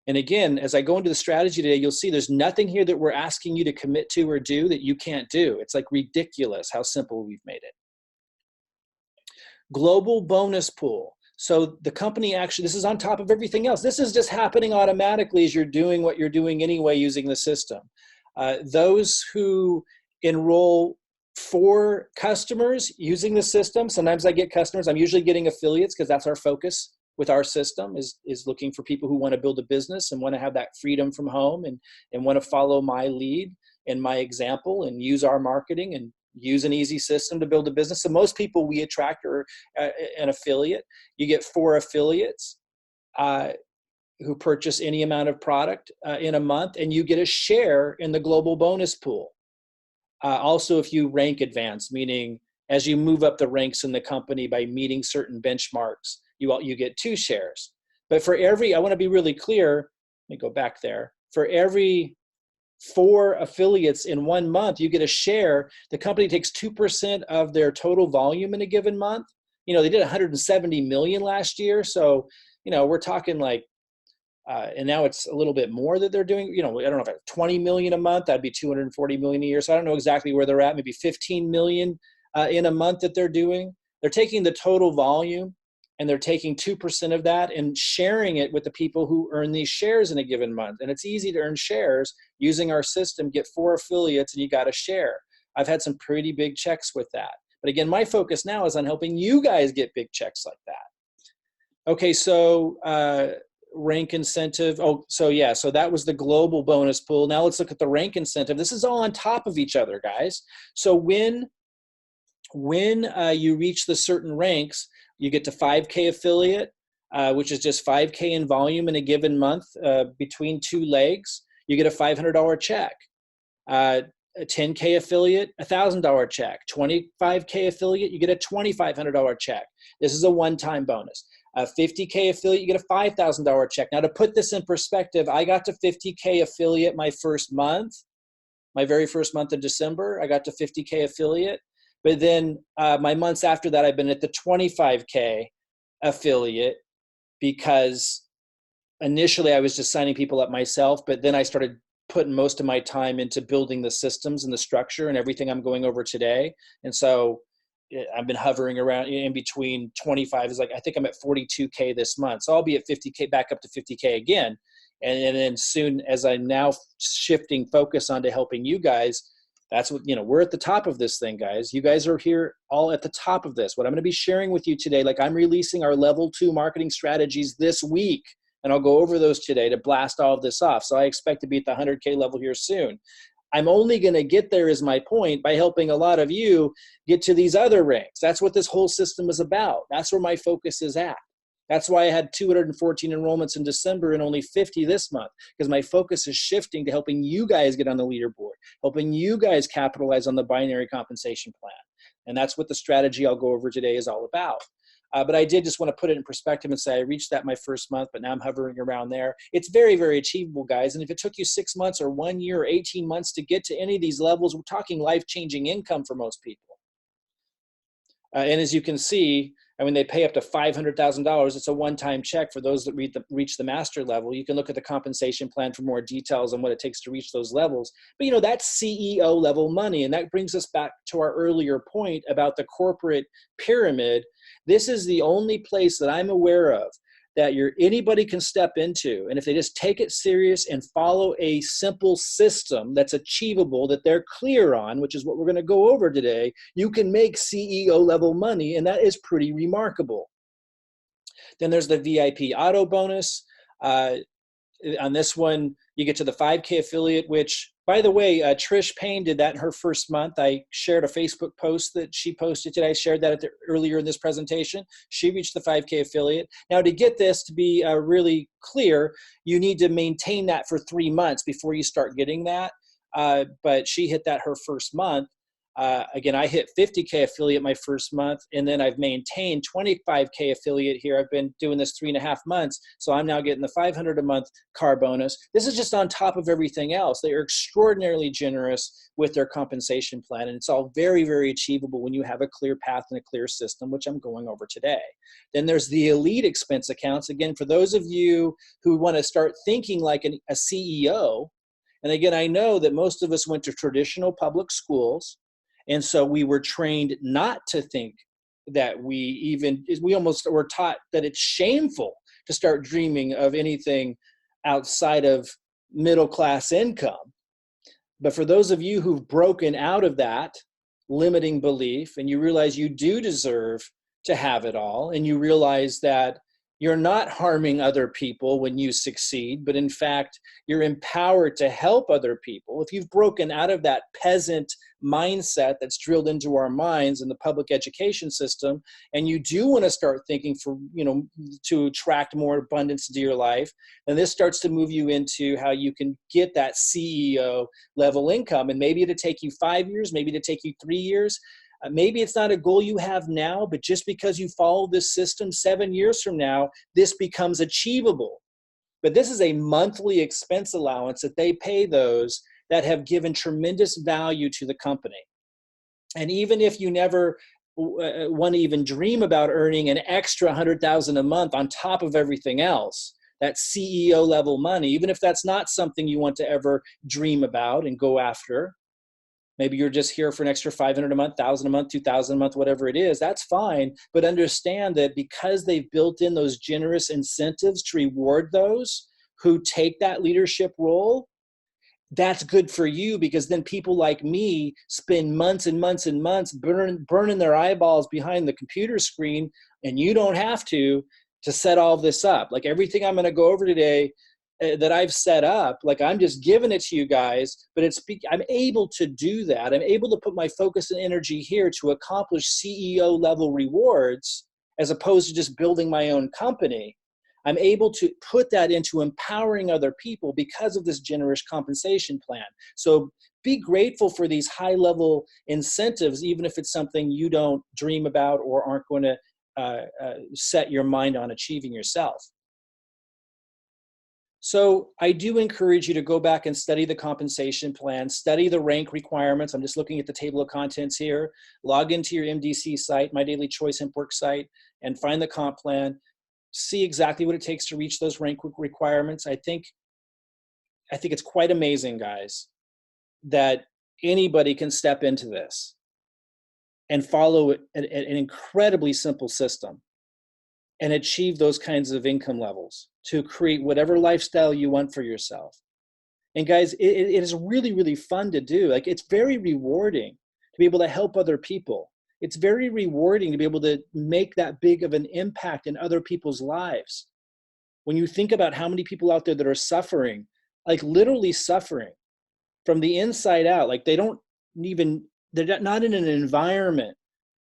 And again, as I go into the strategy today, you'll see there's nothing here that we're asking you to commit to or do that you can't do. It's like ridiculous how simple we've made it. Global bonus pool. So the company actually, this is on top of everything else. This is just happening automatically as you're doing what you're doing anyway using the system. Those who enroll for customers using the system, sometimes I get customers. I'm usually getting affiliates because that's our focus with our system is looking for people who want to build a business and want to have that freedom from home and want to follow my lead and my example and use our marketing and use an easy system to build a business. So most people we attract are an affiliate. You get 4 affiliates who purchase any amount of product in a month, and you get a share in the global bonus pool. Also, if you rank advance, meaning as you move up the ranks in the company by meeting certain benchmarks, you get 2 shares. But for every, I want to be really clear, let me go back there. For every 4 affiliates in 1 month, you get a share. The company takes 2% of their total volume in a given month. You know, they did 170 million last year. So, you know, we're talking like, and now it's a little bit more that they're doing, you know, I don't know if it's 20 million a month, that'd be 240 million a year. So I don't know exactly where they're at, maybe 15 million in a month that they're doing. They're taking the total volume and they're taking 2% of that and sharing it with the people who earn these shares in a given month. And it's easy to earn shares using our system, get 4 affiliates and you got a share. I've had some pretty big checks with that. But again, my focus now is on helping you guys get big checks like that. Okay, so rank incentive. Oh, so yeah, so that was the global bonus pool. Now let's look at the rank incentive. This is all on top of each other, guys. So when you reach the certain ranks, you get to 5K affiliate, which is just 5K in volume in a given month between 2 legs. You get a $500 check. A 10K affiliate, $1,000 check. 25K affiliate, you get a $2,500 check. This is a one-time bonus. A 50K affiliate, you get a $5,000 check. Now, to put this in perspective, I got to 50K affiliate my first month, my very first month of December. I got to 50K affiliate. But then my months after that, I've been at the 25K affiliate, because initially I was just signing people up myself, but then I started putting most of my time into building the systems and the structure and everything I'm going over today. And so I've been hovering around in between 25 is like, I think I'm at 42K this month. So I'll be at 50K, back up to 50K again. And then soon, as I'm now shifting focus onto helping you guys, that's what, we're at the top of this thing, guys. You guys are here all at the top of this. What I'm going to be sharing with you today, like I'm releasing our level 2 marketing strategies this week, and I'll go over those today to blast all of this off. So I expect to be at the 100K level here soon. I'm only going to get there, is my point, by helping a lot of you get to these other ranks. That's what this whole system is about. That's where my focus is at. That's why I had 214 enrollments in December and only 50 this month, because my focus is shifting to helping you guys get on the leaderboard, helping you guys capitalize on the binary compensation plan. And that's what the strategy I'll go over today is all about. But I did just want to put it in perspective and say I reached that my first month, but now I'm hovering around there. It's very, very achievable, guys. And if it took you 6 months or 1 year or 18 months to get to any of these levels, we're talking life-changing income for most people. And as you can see, I mean, they pay up to $500,000. It's a one-time check for those that reach the master level. You can look at the compensation plan for more details on what it takes to reach those levels. But, that's CEO level money. And that brings us back to our earlier point about the corporate pyramid. This is the only place that I'm aware of that anybody can step into. And if they just take it serious and follow a simple system that's achievable, that they're clear on, which is what we're going to go over today, you can make CEO level money, and that is pretty remarkable. Then there's the VIP auto bonus. On this one, you get to the 5K affiliate, which, by the way, Trish Payne did that in her first month. I shared a Facebook post that she posted today. I shared that earlier in this presentation. She reached the 5K affiliate. Now, to get this to be really clear, you need to maintain that for 3 months before you start getting that. But she hit that her first month. Again, I hit 50K affiliate my first month, and then I've maintained 25K affiliate here. I've been doing this 3.5 months, so I'm now getting the $500 a month car bonus. This is just on top of everything else. They are extraordinarily generous with their compensation plan, and it's all very, very achievable when you have a clear path and a clear system, which I'm going over today. Then there's the elite expense accounts. Again, for those of you who want to start thinking like a CEO, and again, I know that most of us went to traditional public schools, and so we were trained not to think that we almost were taught that it's shameful to start dreaming of anything outside of middle-class income. But for those of you who've broken out of that limiting belief and you realize you do deserve to have it all, and you realize that you're not harming other people when you succeed, but in fact, you're empowered to help other people. If you've broken out of that peasant mindset that's drilled into our minds in the public education system, and you do want to start thinking to attract more abundance into your life, then this starts to move you into how you can get that CEO level income. And maybe it'll take you 5 years, maybe it'll take you 3 years. Maybe it's not a goal you have now, but just because you follow this system 7 years from now, this becomes achievable. But this is a monthly expense allowance that they pay those that have given tremendous value to the company. And even if you never want to even dream about earning an extra $100,000 a month on top of everything else, that CEO level money, even if that's not something you want to ever dream about and go after, maybe you're just here for an extra $500 a month, $1,000 a month, $2,000 a month, whatever it is, that's fine. But understand that because they've built in those generous incentives to reward those who take that leadership role, that's good for you, because then people like me spend months and months and months burning their eyeballs behind the computer screen, and you don't have to set all this up. Like everything I'm going to go over today that I've set up, like I'm just giving it to you guys, but I'm able to do that. I'm able to put my focus and energy here to accomplish CEO level rewards as opposed to just building my own company. I'm able to put that into empowering other people because of this generous compensation plan. So be grateful for these high level incentives, even if it's something you don't dream about or aren't going to set your mind on achieving yourself. So I do encourage you to go back and study the compensation plan, study the rank requirements. I'm just looking at the table of contents here. Log into your MDC site, MyDailyChoice Hempworx site, and find the comp plan. See exactly what it takes to reach those rank requirements. I think it's quite amazing, guys, that anybody can step into this and follow an incredibly simple system and achieve those kinds of income levels to create whatever lifestyle you want for yourself. And guys, it is really, really fun to do. Like, it's very rewarding to be able to help other people. It's very rewarding to be able to make that big of an impact in other people's lives. When you think about how many people out there that are suffering, like literally suffering from the inside out, like they're not in an environment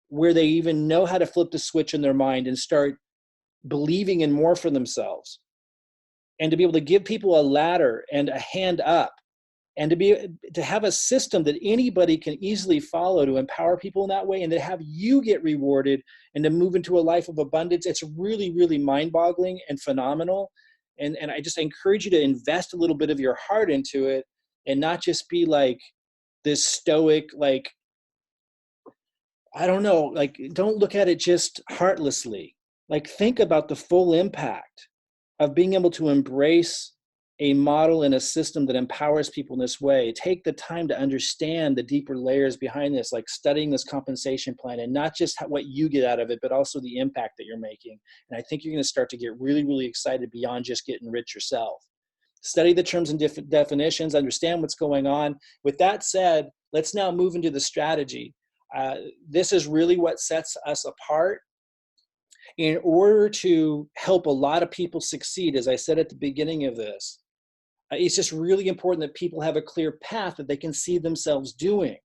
where they even know how to flip the switch in their mind and start believing in more for themselves, and to be able to give people a ladder and a hand up, and to have a system that anybody can easily follow to empower people in that way, and to have you get rewarded and to move into a life of abundance. It's really, really mind-boggling and phenomenal. And I just encourage you to invest a little bit of your heart into it, and not just be like this stoic, like, I don't know, like, don't look at it just heartlessly. Like, think about the full impact of being able to embrace a model and a system that empowers people in this way. Take the time to understand the deeper layers behind this, like studying this compensation plan, and not just what you get out of it, but also the impact that you're making. And I think you're going to start to get really, really excited beyond just getting rich yourself. Study the terms and definitions, understand what's going on. With that said, let's now move into the strategy. This is really what sets us apart. In order to help a lot of people succeed, as I said at the beginning of this, it's just really important that people have a clear path that they can see themselves doing.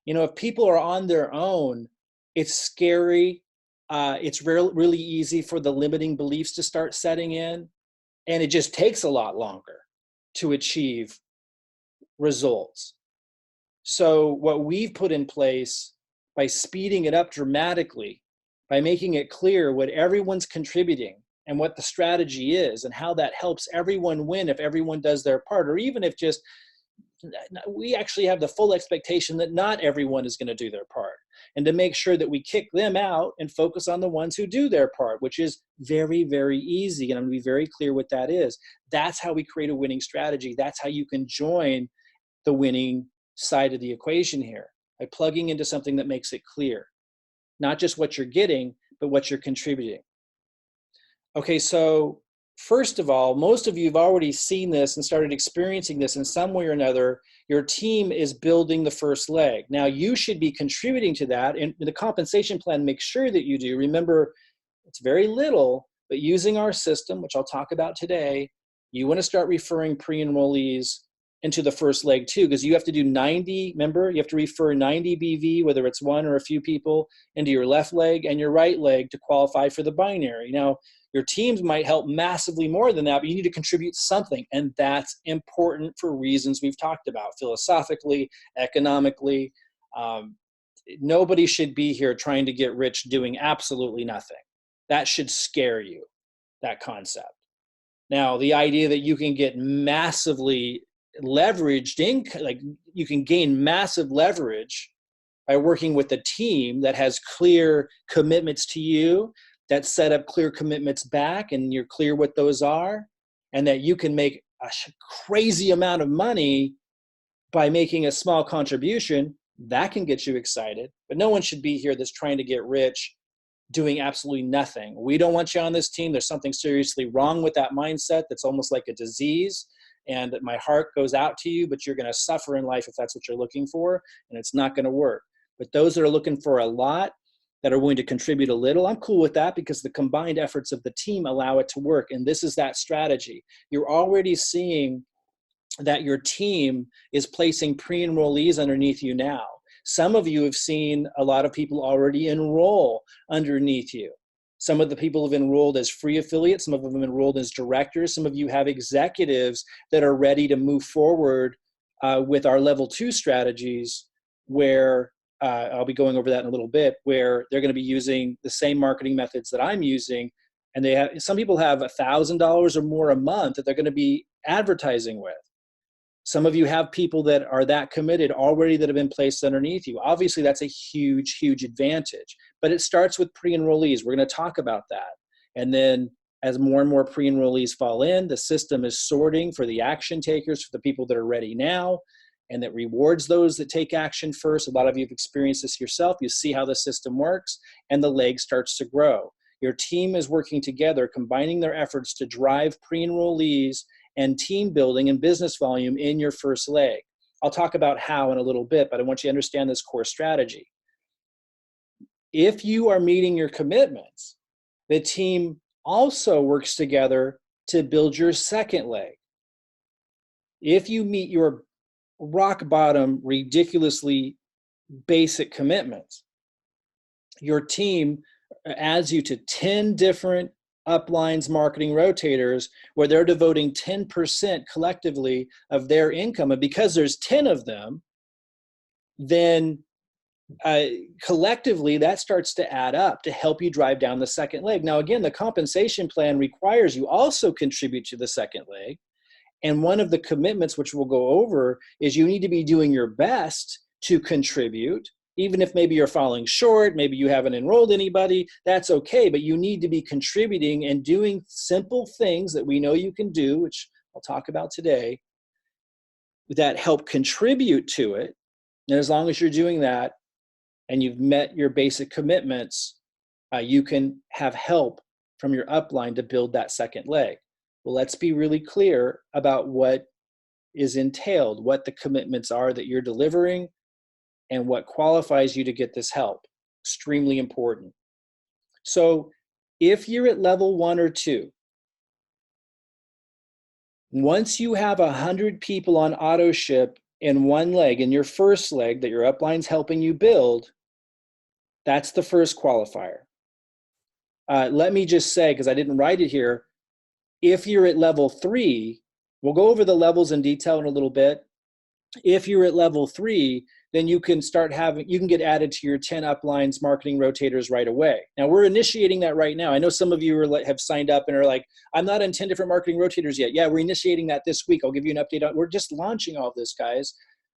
You know, if people are on their own, it's scary. It's really easy for the limiting beliefs to start setting in, and it just takes a lot longer to achieve results. So what we've put in place, by speeding it up dramatically, by making it clear what everyone's contributing and what the strategy is and how that helps everyone win if everyone does their part, or even if just we actually have the full expectation that not everyone is going to do their part, and to make sure that we kick them out and focus on the ones who do their part, which is very, very easy. And I'm going to be very clear what that is. That's how we create a winning strategy. That's how you can join the winning side of the equation here, by plugging into something that makes it clear. Not just what you're getting, but what you're contributing. Okay, so first of all, most of you have already seen this and started experiencing this in some way or another. Your team is building the first leg. Now, you should be contributing to that, and the compensation plan makes sure that you do. Remember, it's very little, but using our system, which I'll talk about today, you want to start referring pre-enrollees into the first leg too, because you have to do 90, remember, you have to refer 90 BV, whether it's one or a few people, into your left leg and your right leg to qualify for the binary. Now, your teams might help massively more than that, but you need to contribute something, and that's important for reasons we've talked about, philosophically, economically. Nobody should be here trying to get rich doing absolutely nothing. That should scare you, that concept. Now, the idea that you can get massively leveraged like you can gain massive leverage by working with a team that has clear commitments to you, that set up clear commitments back, and you're clear what those are, and that you can make a crazy amount of money by making a small contribution, that can get you excited. But no one should be here that's trying to get rich doing absolutely nothing. We don't want you on this team. There's something seriously wrong with that mindset that's almost like a disease. And my heart goes out to you, but you're going to suffer in life if that's what you're looking for, and it's not going to work. But those that are looking for a lot, that are willing to contribute a little, I'm cool with that, because the combined efforts of the team allow it to work. And this is that strategy. You're already seeing that your team is placing pre-enrollees underneath you now. Some of you have seen a lot of people already enroll underneath you. Some of the people have enrolled as free affiliates. Some of them have enrolled as directors. Some of you have executives that are ready to move forward with our level 2 strategies, where I'll be going over that in a little bit, where they're going to be using the same marketing methods that I'm using. And some people have $1,000 or more a month that they're going to be advertising with. Some of you have people that are that committed already that have been placed underneath you. Obviously, that's a huge, huge advantage. But it starts with pre-enrollees. We're going to talk about that. And then as more and more pre-enrollees fall in, the system is sorting for the action takers, for the people that are ready now, and that rewards those that take action first. A lot of you have experienced this yourself. You see how the system works, and the leg starts to grow. Your team is working together, combining their efforts to drive pre-enrollees and team building and business volume in your first leg. I'll talk about how in a little bit, but I want you to understand this core strategy. If you are meeting your commitments, the team also works together to build your second leg. If you meet your rock bottom, ridiculously basic commitments, your team adds you to 10 different uplines marketing rotators where they're devoting 10% collectively of their income. And because there's 10 of them, then collectively that starts to add up to help you drive down the second leg. Now, again, the compensation plan requires you also contribute to the second leg. And one of the commitments, which we'll go over, is you need to be doing your best to contribute. Even if maybe you're falling short, maybe you haven't enrolled anybody, that's okay. But you need to be contributing and doing simple things that we know you can do, which I'll talk about today, that help contribute to it. And as long as you're doing that and you've met your basic commitments, you can have help from your upline to build that second leg. Well, let's be really clear about what is entailed, what the commitments are that you're delivering, and what qualifies you to get this help. Extremely important. So if you're at level 1 or 2, once you have 100 people on auto ship in one leg, in your first leg that your upline's helping you build, that's the first qualifier. Let me just say, because I didn't write it here, if you're at level 3, we'll go over the levels in detail in a little bit. If you're at level 3, then you can get added to your 10 uplines marketing rotators right away. Now we're initiating that right now. I know some of you have signed up and are like, I'm not in 10 different marketing rotators yet. Yeah, we're initiating that this week. I'll give you an update on, we're just launching all of this, guys.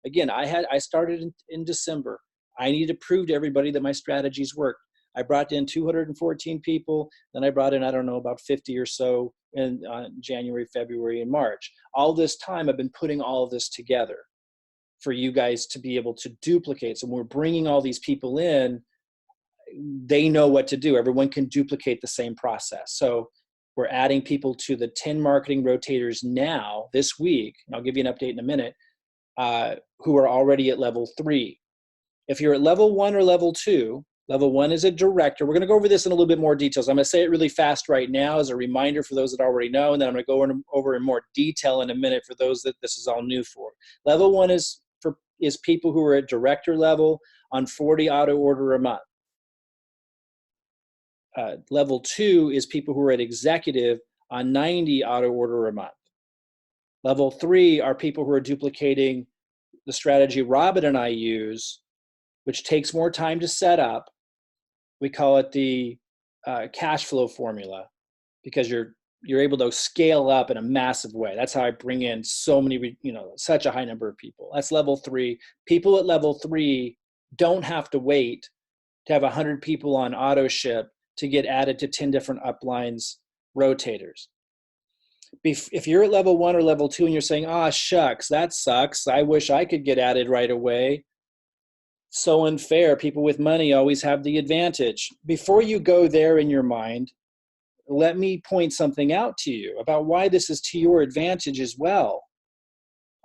Again, I started in December. I need to prove to everybody that my strategies work. I brought in 214 people, then I brought in, I don't know, about 50 or so in January, February, and March. All this time I've been putting all of this together for you guys to be able to duplicate. So when we're bringing all these people in, they know what to do. Everyone can duplicate the same process. So we're adding people to the 10 marketing rotators now this week, and I'll give you an update in a minute, who are already at level 3. If you're at level 1 or level 2, level 1 is a director. We're going to go over this in a little bit more details. I'm going to say it really fast right now as a reminder for those that already know, and then I'm going to go over in more detail in a minute for those that this is all new for. Level 1 is people who are at director level on 40 auto order a month. Level 2 is people who are at executive on 90 auto order a month. Level 3 are people who are duplicating the strategy Robin and I use, which takes more time to set up. We call it the cash flow formula, because you're able to scale up in a massive way. That's how I bring in such a high number of people. That's level 3. People at level 3 don't have to wait to have 100 people on auto ship to get added to 10 different uplines rotators. If you're at level 1 or level 2 and you're saying, shucks, that sucks, I wish I could get added right away, so unfair, people with money always have the advantage. Before you go there in your mind, let me point something out to you about why this is to your advantage as well.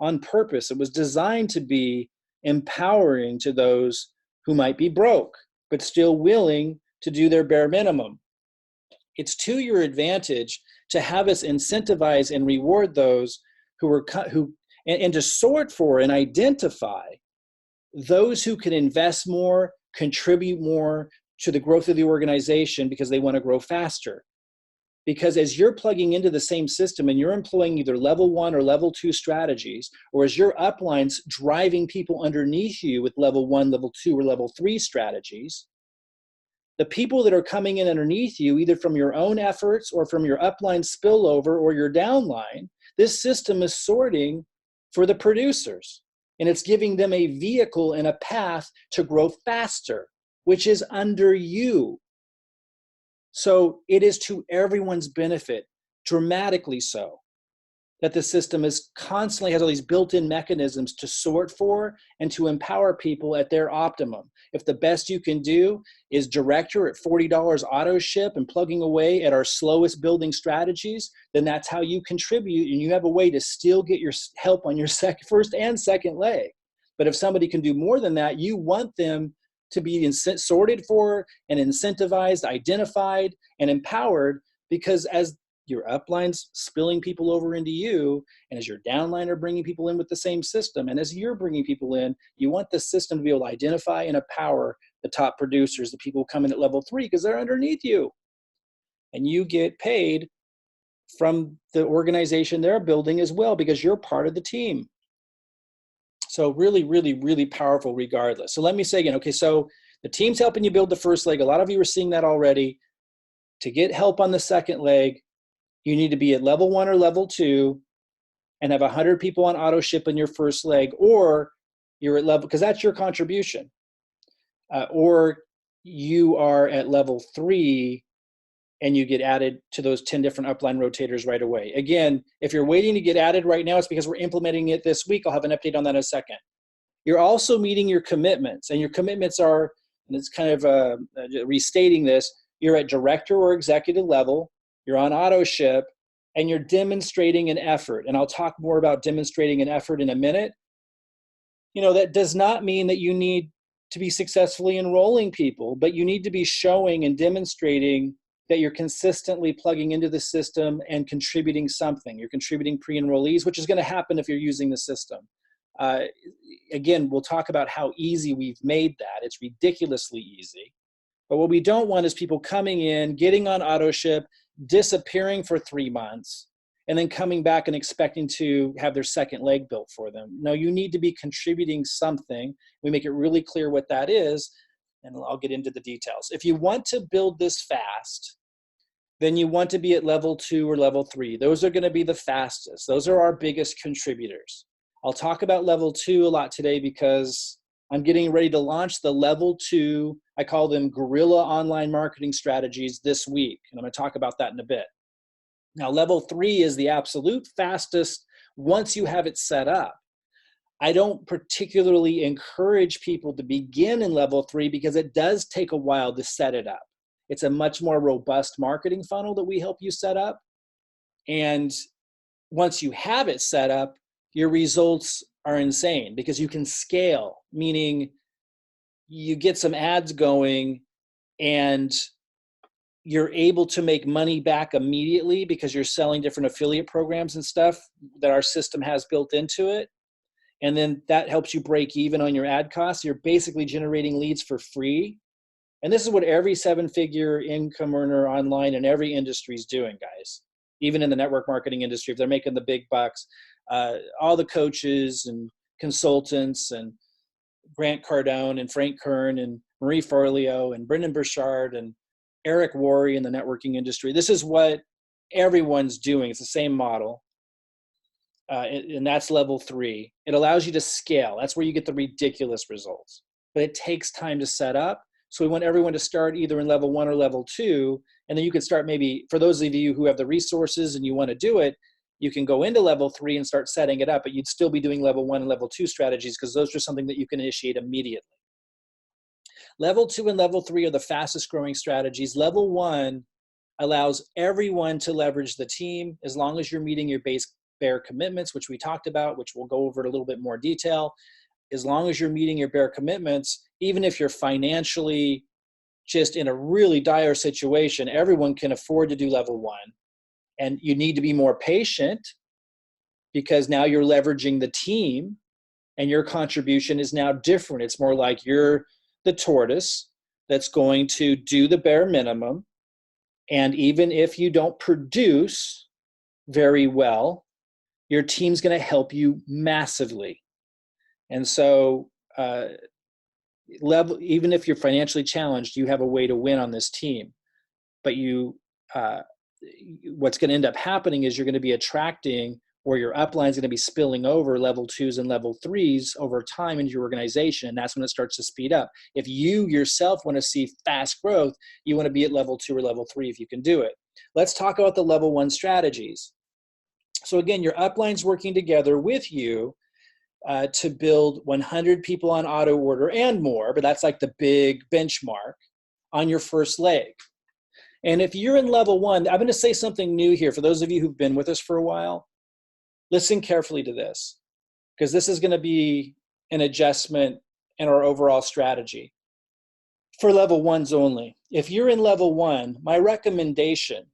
On purpose, it was designed to be empowering to those who might be broke, but still willing to do their bare minimum. It's to your advantage to have us incentivize and reward those and to sort for and identify those who can invest more, contribute more to the growth of the organization because they want to grow faster. Because as you're plugging into the same system and you're employing either level 1 or level 2 strategies, or as your uplines driving people underneath you with level 1, level 2, or level 3 strategies, the people that are coming in underneath you, either from your own efforts or from your upline spillover or your downline, this system is sorting for the producers. And it's giving them a vehicle and a path to grow faster, which is under you. So it is to everyone's benefit, dramatically so, that the system is constantly has all these built-in mechanisms to sort for and to empower people at their optimum. If the best you can do is director at $40 auto ship and plugging away at our slowest building strategies, then that's how you contribute, and you have a way to still get your help on your first and second leg. But if somebody can do more than that, you want them to be sorted for and incentivized, identified, and empowered, because as your upline's spilling people over into you, and as your downline are bringing people in with the same system, and as you're bringing people in, you want the system to be able to identify and empower the top producers, the people who come in at level 3, because they're underneath you. And you get paid from the organization they're building as well, because you're part of the team. So really, really, really powerful regardless. So let me say again, okay, so the team's helping you build the first leg. A lot of you are seeing that already. To get help on the second leg, you need to be at level 1 or level 2 and have 100 people on auto ship in your first leg, or you're at level, because that's your contribution. Or you are at level 3 and you get added to those 10 different upline rotators right away. Again, if you're waiting to get added right now, it's because we're implementing it this week. I'll have an update on that in a second. You're also meeting your commitments, and your commitments are, and it's kind of restating this, you're at director or executive level, you're on auto ship, and you're demonstrating an effort. And I'll talk more about demonstrating an effort in a minute. You know, that does not mean that you need to be successfully enrolling people, but you need to be showing and demonstrating that you're consistently plugging into the system and contributing something. You're contributing pre-enrollees, which is going to happen if you're using the system. Again, we'll talk about how easy we've made that. It's ridiculously easy. But what we don't want is people coming in, getting on auto ship, disappearing for 3 months, and then coming back and expecting to have their second leg built for them. No, you need to be contributing something. We make it really clear what that is, and I'll get into the details. If you want to build this fast, then you want to be at level 2 or level 3. Those are going to be the fastest. Those are our biggest contributors. I'll talk about level 2 a lot today because I'm getting ready to launch the level 2, I call them guerrilla online marketing strategies, this week. And I'm going to talk about that in a bit. Now, level 3 is the absolute fastest once you have it set up. I don't particularly encourage people to begin in level 3 because it does take a while to set it up. It's a much more robust marketing funnel that we help you set up. And once you have it set up, your results are insane because you can scale, meaning you get some ads going and you're able to make money back immediately because you're selling different affiliate programs and stuff that our system has built into it. And then that helps you break even on your ad costs. You're basically generating leads for free. And this is what every 7-figure income earner online in every industry is doing, guys. Even in the network marketing industry, if they're making the big bucks, all the coaches and consultants and Grant Cardone and Frank Kern and Marie Forleo and Brendan Burchard and Eric Worre in the networking industry. This is what everyone's doing. It's the same model. And that's level 3. It allows you to scale. That's where you get the ridiculous results. But it takes time to set up. So we want everyone to start either in level 1 or level 2. And then you can start maybe, for those of you who have the resources and you want to do it, you can go into level 3 and start setting it up, but you'd still be doing level 1 and level 2 strategies because those are something that you can initiate immediately. Level 2 and level 3 are the fastest growing strategies. Level 1 allows everyone to leverage the team as long as you're meeting your base bare commitments, which we talked about, which we'll go over in a little bit more detail. As long as you're meeting your bare commitments, even if you're financially just in a really dire situation, everyone can afford to do level 1. And you need to be more patient because now you're leveraging the team and your contribution is now different. It's more like you're the tortoise that's going to do the bare minimum And even if you don't produce very well, your team's going to help you massively. And so, even if you're financially challenged, you have a way to win on this team. But what's going to end up happening is you're going to be attracting, or your upline is going to be spilling over level 2s and level 3s over time into your organization. And that's when it starts to speed up. If you yourself want to see fast growth, you want to be at level 2 or level 3 if you can do it. Let's talk about the level 1 strategies. So again, your upline's working together with you to build 100 people on auto order and more, but that's like the big benchmark on your first leg. And if you're in level 1, I'm going to say something new here for those of you who've been with us for a while. Listen carefully to this, because this is going to be an adjustment in our overall strategy for level 1s only. If you're in level 1, my recommendation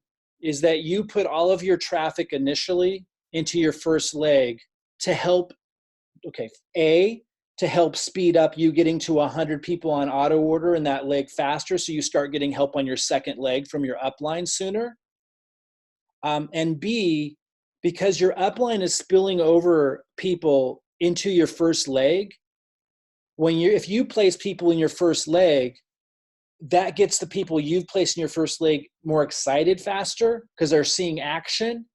is that you put all of your traffic initially into your first leg to help, to help speed up you getting to 100 people on auto order in that leg faster, so you start getting help on your second leg from your upline sooner. And B, because your upline is spilling over people into your first leg, if you place people in your first leg, that gets the people you've placed in your first leg more excited faster because they're seeing action.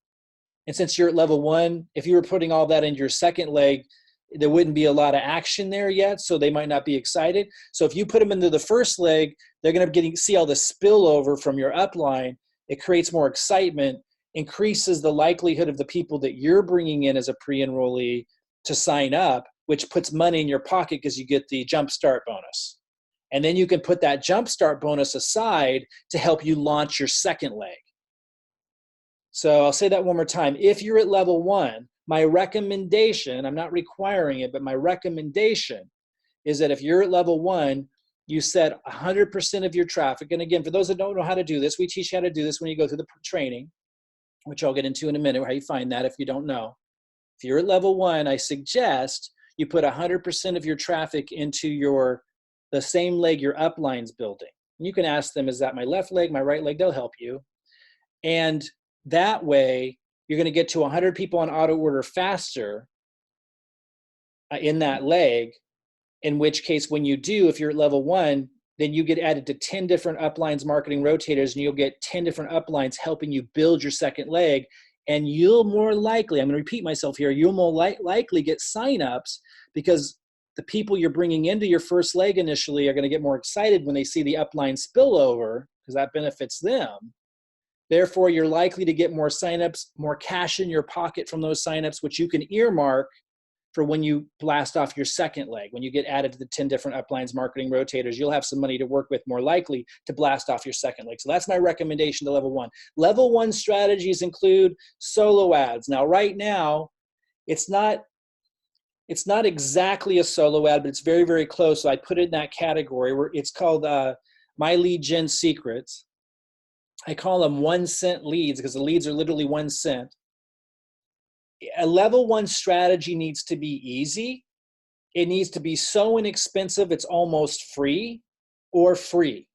And since you're at level 1, if you were putting all that into your second leg, there wouldn't be a lot of action there yet, so they might not be excited. So if you put them into the first leg, they're going to see all the spillover from your upline. It creates more excitement, increases the likelihood of the people that you're bringing in as a pre-enrollee to sign up, which puts money in your pocket because you get the jumpstart bonus. And then you can put that jumpstart bonus aside to help you launch your second leg. So I'll say that one more time. If you're at level 1, my recommendation, I'm not requiring it, but my recommendation is that if you're at level 1, you set 100% of your traffic. And again, for those that don't know how to do this, we teach you how to do this when you go through the training, which I'll get into in a minute, how you find that if you don't know. If you're at level 1, I suggest you put 100% of your traffic into the same leg your upline's building. And you can ask them, is that my left leg, my right leg? They'll help you. And that way, you're going to get to 100 people on auto order faster in that leg, in which case when you do, if you're at level 1, then you get added to 10 different uplines marketing rotators, and you'll get 10 different uplines helping you build your second leg. And you'll more likely, I'm going to repeat myself here, you'll more likely get signups because the people you're bringing into your first leg initially are going to get more excited when they see the upline spillover because that benefits them. Therefore, you're likely to get more signups, more cash in your pocket from those signups, which you can earmark for when you blast off your second leg. When you get added to the 10 different uplines marketing rotators, you'll have some money to work with more likely to blast off your second leg. So that's my recommendation to level 1. Level 1 strategies include solo ads. Now, right now, it's not exactly a solo ad, but it's very, very close. So I put it in that category where it's called My Lead Gen Secrets. I call them 1 cent leads because the leads are literally 1 cent. A level 1 strategy needs to be easy. It needs to be so inexpensive it's almost free or free.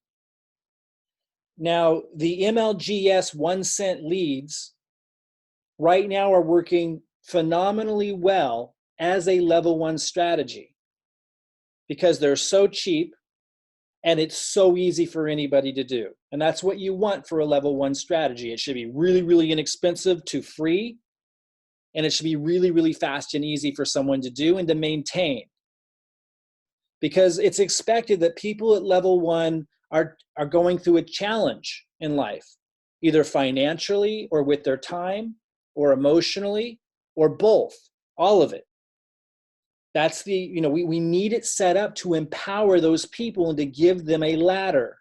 Now, the MLGS 1 cent leads right now are working phenomenally well as a level 1 strategy because they're so cheap and it's so easy for anybody to do. And that's what you want for a level 1 strategy. It should be really, really inexpensive to free, and it should be really, really fast and easy for someone to do and to maintain. Because it's expected that people at level 1 are going through a challenge in life, either financially or with their time or emotionally or both, all of it. That's we need it set up to empower those people and to give them a ladder.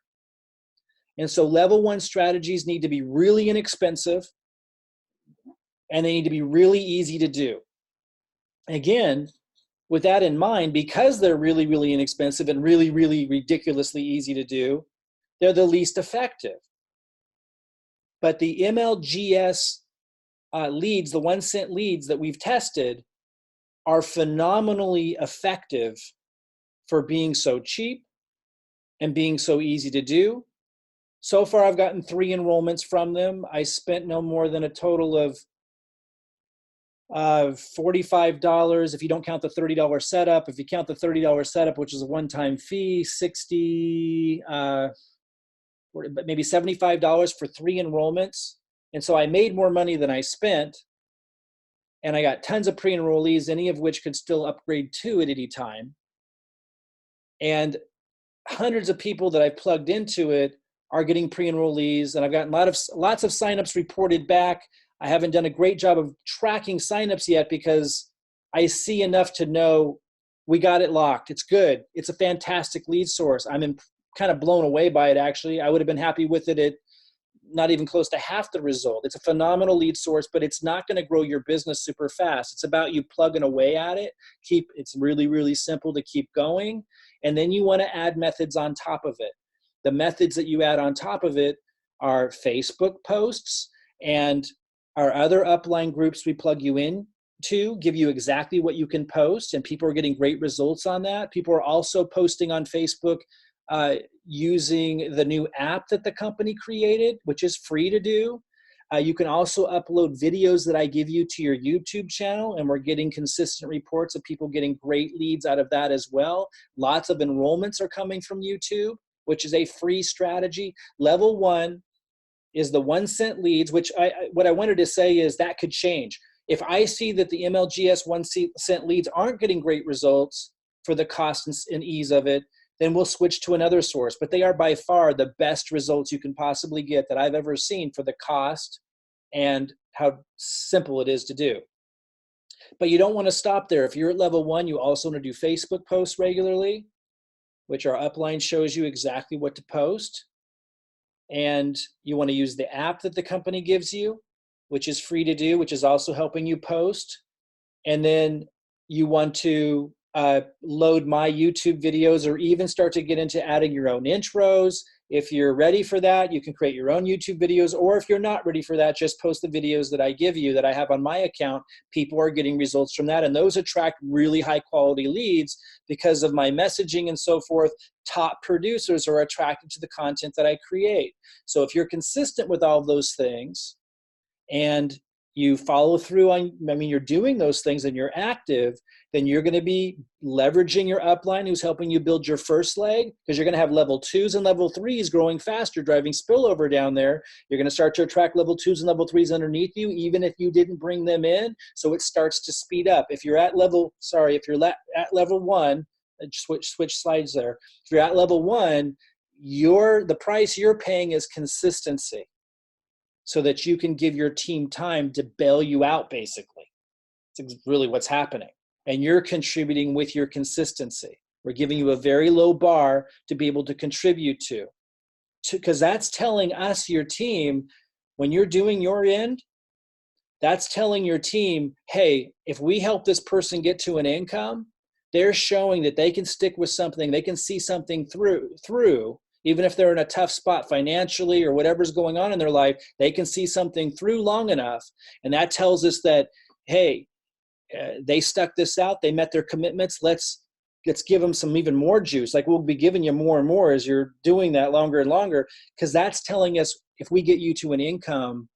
And so level 1 strategies need to be really inexpensive and they need to be really easy to do. Again, with that in mind, because they're really, really inexpensive and really, really ridiculously easy to do, they're the least effective. But the MLGS leads, the 1 cent leads that we've tested, are phenomenally effective for being so cheap and being so easy to do So far, I've gotten 3 enrollments from them. I spent no more than a total of $45 if you don't count the $30 setup. If you count the $30 setup, which is a one-time fee, 60, maybe $75 for 3 enrollments. And so I made more money than I spent, and I got tons of pre-enrollees, any of which could still upgrade to at any time. And hundreds of people that I've plugged into it are getting pre-enrollees, and I've gotten lots of signups reported back. I haven't done a great job of tracking signups yet because I see enough to know we got it locked. It's good. It's a fantastic lead source. I'm kind of blown away by it, actually. I would have been happy with it at not even close to half the result. It's a phenomenal lead source, but it's not going to grow your business super fast. It's about you plugging away at it. It's really, really simple to keep going. And then you want to add methods on top of it. The methods that you add on top of it are Facebook posts, and our other upline groups we plug you in to give you exactly what you can post, and people are getting great results on that. People are also posting on Facebook using the new app that the company created, which is free to do. You can also upload videos that I give you to your YouTube channel, and we're getting consistent reports of people getting great leads out of that as well. Lots of enrollments are coming from YouTube, which is a free strategy. Level 1 is the 1-cent leads, which what I wanted to say is that could change. If I see that the MLGS 1-cent leads aren't getting great results for the cost and ease of it, then we'll switch to another source. But they are by far the best results you can possibly get that I've ever seen for the cost and how simple it is to do. But you don't want to stop there. If you're at level 1, you also want to do Facebook posts regularly, which our upline shows you exactly what to post. And you want to use the app that the company gives you, which is free to do, which is also helping you post. And then you want to load my YouTube videos, or even start to get into adding your own intros. If you're ready for that, you can create your own YouTube videos, or if you're not ready for that, just post the videos that I give you that I have on my account. People are getting results from that, and those attract really high quality leads because of my messaging and so forth. Top producers are attracted to the content that I create. So if you're consistent with all of those things and you follow through on, you're doing those things and you're active, then you're going to be leveraging your upline who's helping you build your first leg, because you're going to have level 2s and level 3s growing faster, driving spillover down there. You're going to start to attract level 2s and level 3s underneath you, even if you didn't bring them in. So it starts to speed up. If you're at level 1, switch slides there. If you're at level 1, the price you're paying is consistency, so that you can give your team time to bail you out, basically. It's really what's happening. And you're contributing with your consistency. We're giving you a very low bar to be able to contribute to, because that's telling us, your team, when you're doing your end, that's telling your team, hey, if we help this person get to an income, they're showing that they can stick with something, they can see something through, even if they're in a tough spot financially or whatever's going on in their life, they can see something through long enough. And that tells us that, hey, they stuck this out, they met their commitments, let's give them some even more juice. Like, we'll be giving you more and more as you're doing that longer and longer, because that's telling us if we get you to an income,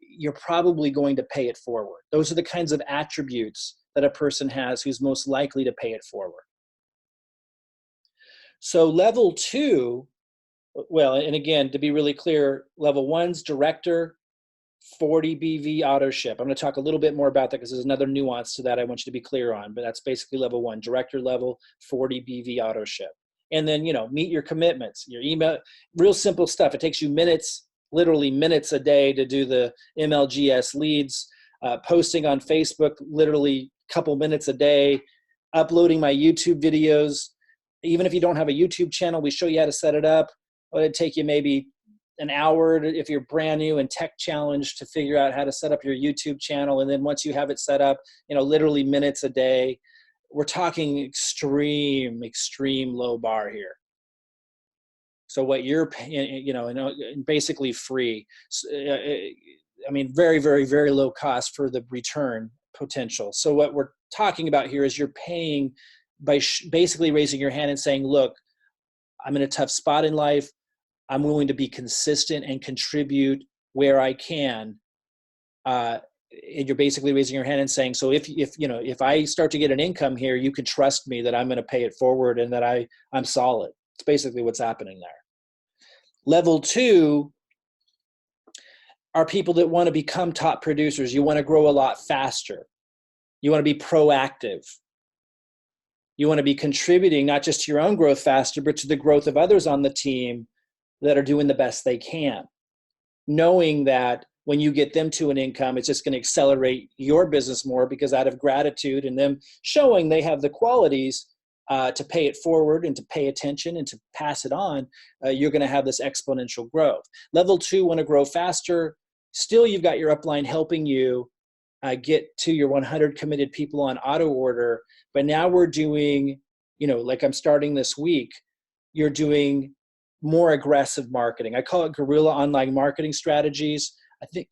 you're probably going to pay it forward. Those are the kinds of attributes that a person has who's most likely to pay it forward. So level 2, well, and again, to be really clear, level 1's director, 40 BV auto ship. I'm going to talk a little bit more about that because there's another nuance to that I want you to be clear on, but that's basically level 1, director level, 40 BV auto ship. And then, meet your commitments, your email, real simple stuff. It takes you minutes, literally minutes a day to do the MLGS leads, posting on Facebook, literally a couple minutes a day, uploading my YouTube videos. Even if you don't have a YouTube channel, we show you how to set it up. It'd take you maybe an hour if you're brand new and tech challenged to figure out how to set up your YouTube channel. And then once you have it set up, literally minutes a day. We're talking extreme low bar here. So what you're paying, basically free. Very, very, very low cost for the return potential. So what we're talking about here is you're paying by basically raising your hand and saying, look, I'm in a tough spot in life. I'm willing to be consistent and contribute where I can. And you're basically raising your hand and saying, so if I start to get an income here, you can trust me that I'm going to pay it forward and that I'm solid. It's basically what's happening there. Level 2 are people that want to become top producers. You want to grow a lot faster. You want to be proactive. You want to be contributing not just to your own growth faster, but to the growth of others on the team that are doing the best they can. Knowing that when you get them to an income, it's just going to accelerate your business more, because out of gratitude and them showing they have the qualities to pay it forward and to pay attention and to pass it on, you're going to have this exponential growth. Level 2 want to grow faster. Still, you've got your upline helping you get to your 100 committed people on auto order. But now we're doing, like I'm starting this week, you're doing more aggressive marketing. I call it guerrilla online marketing strategies. I think,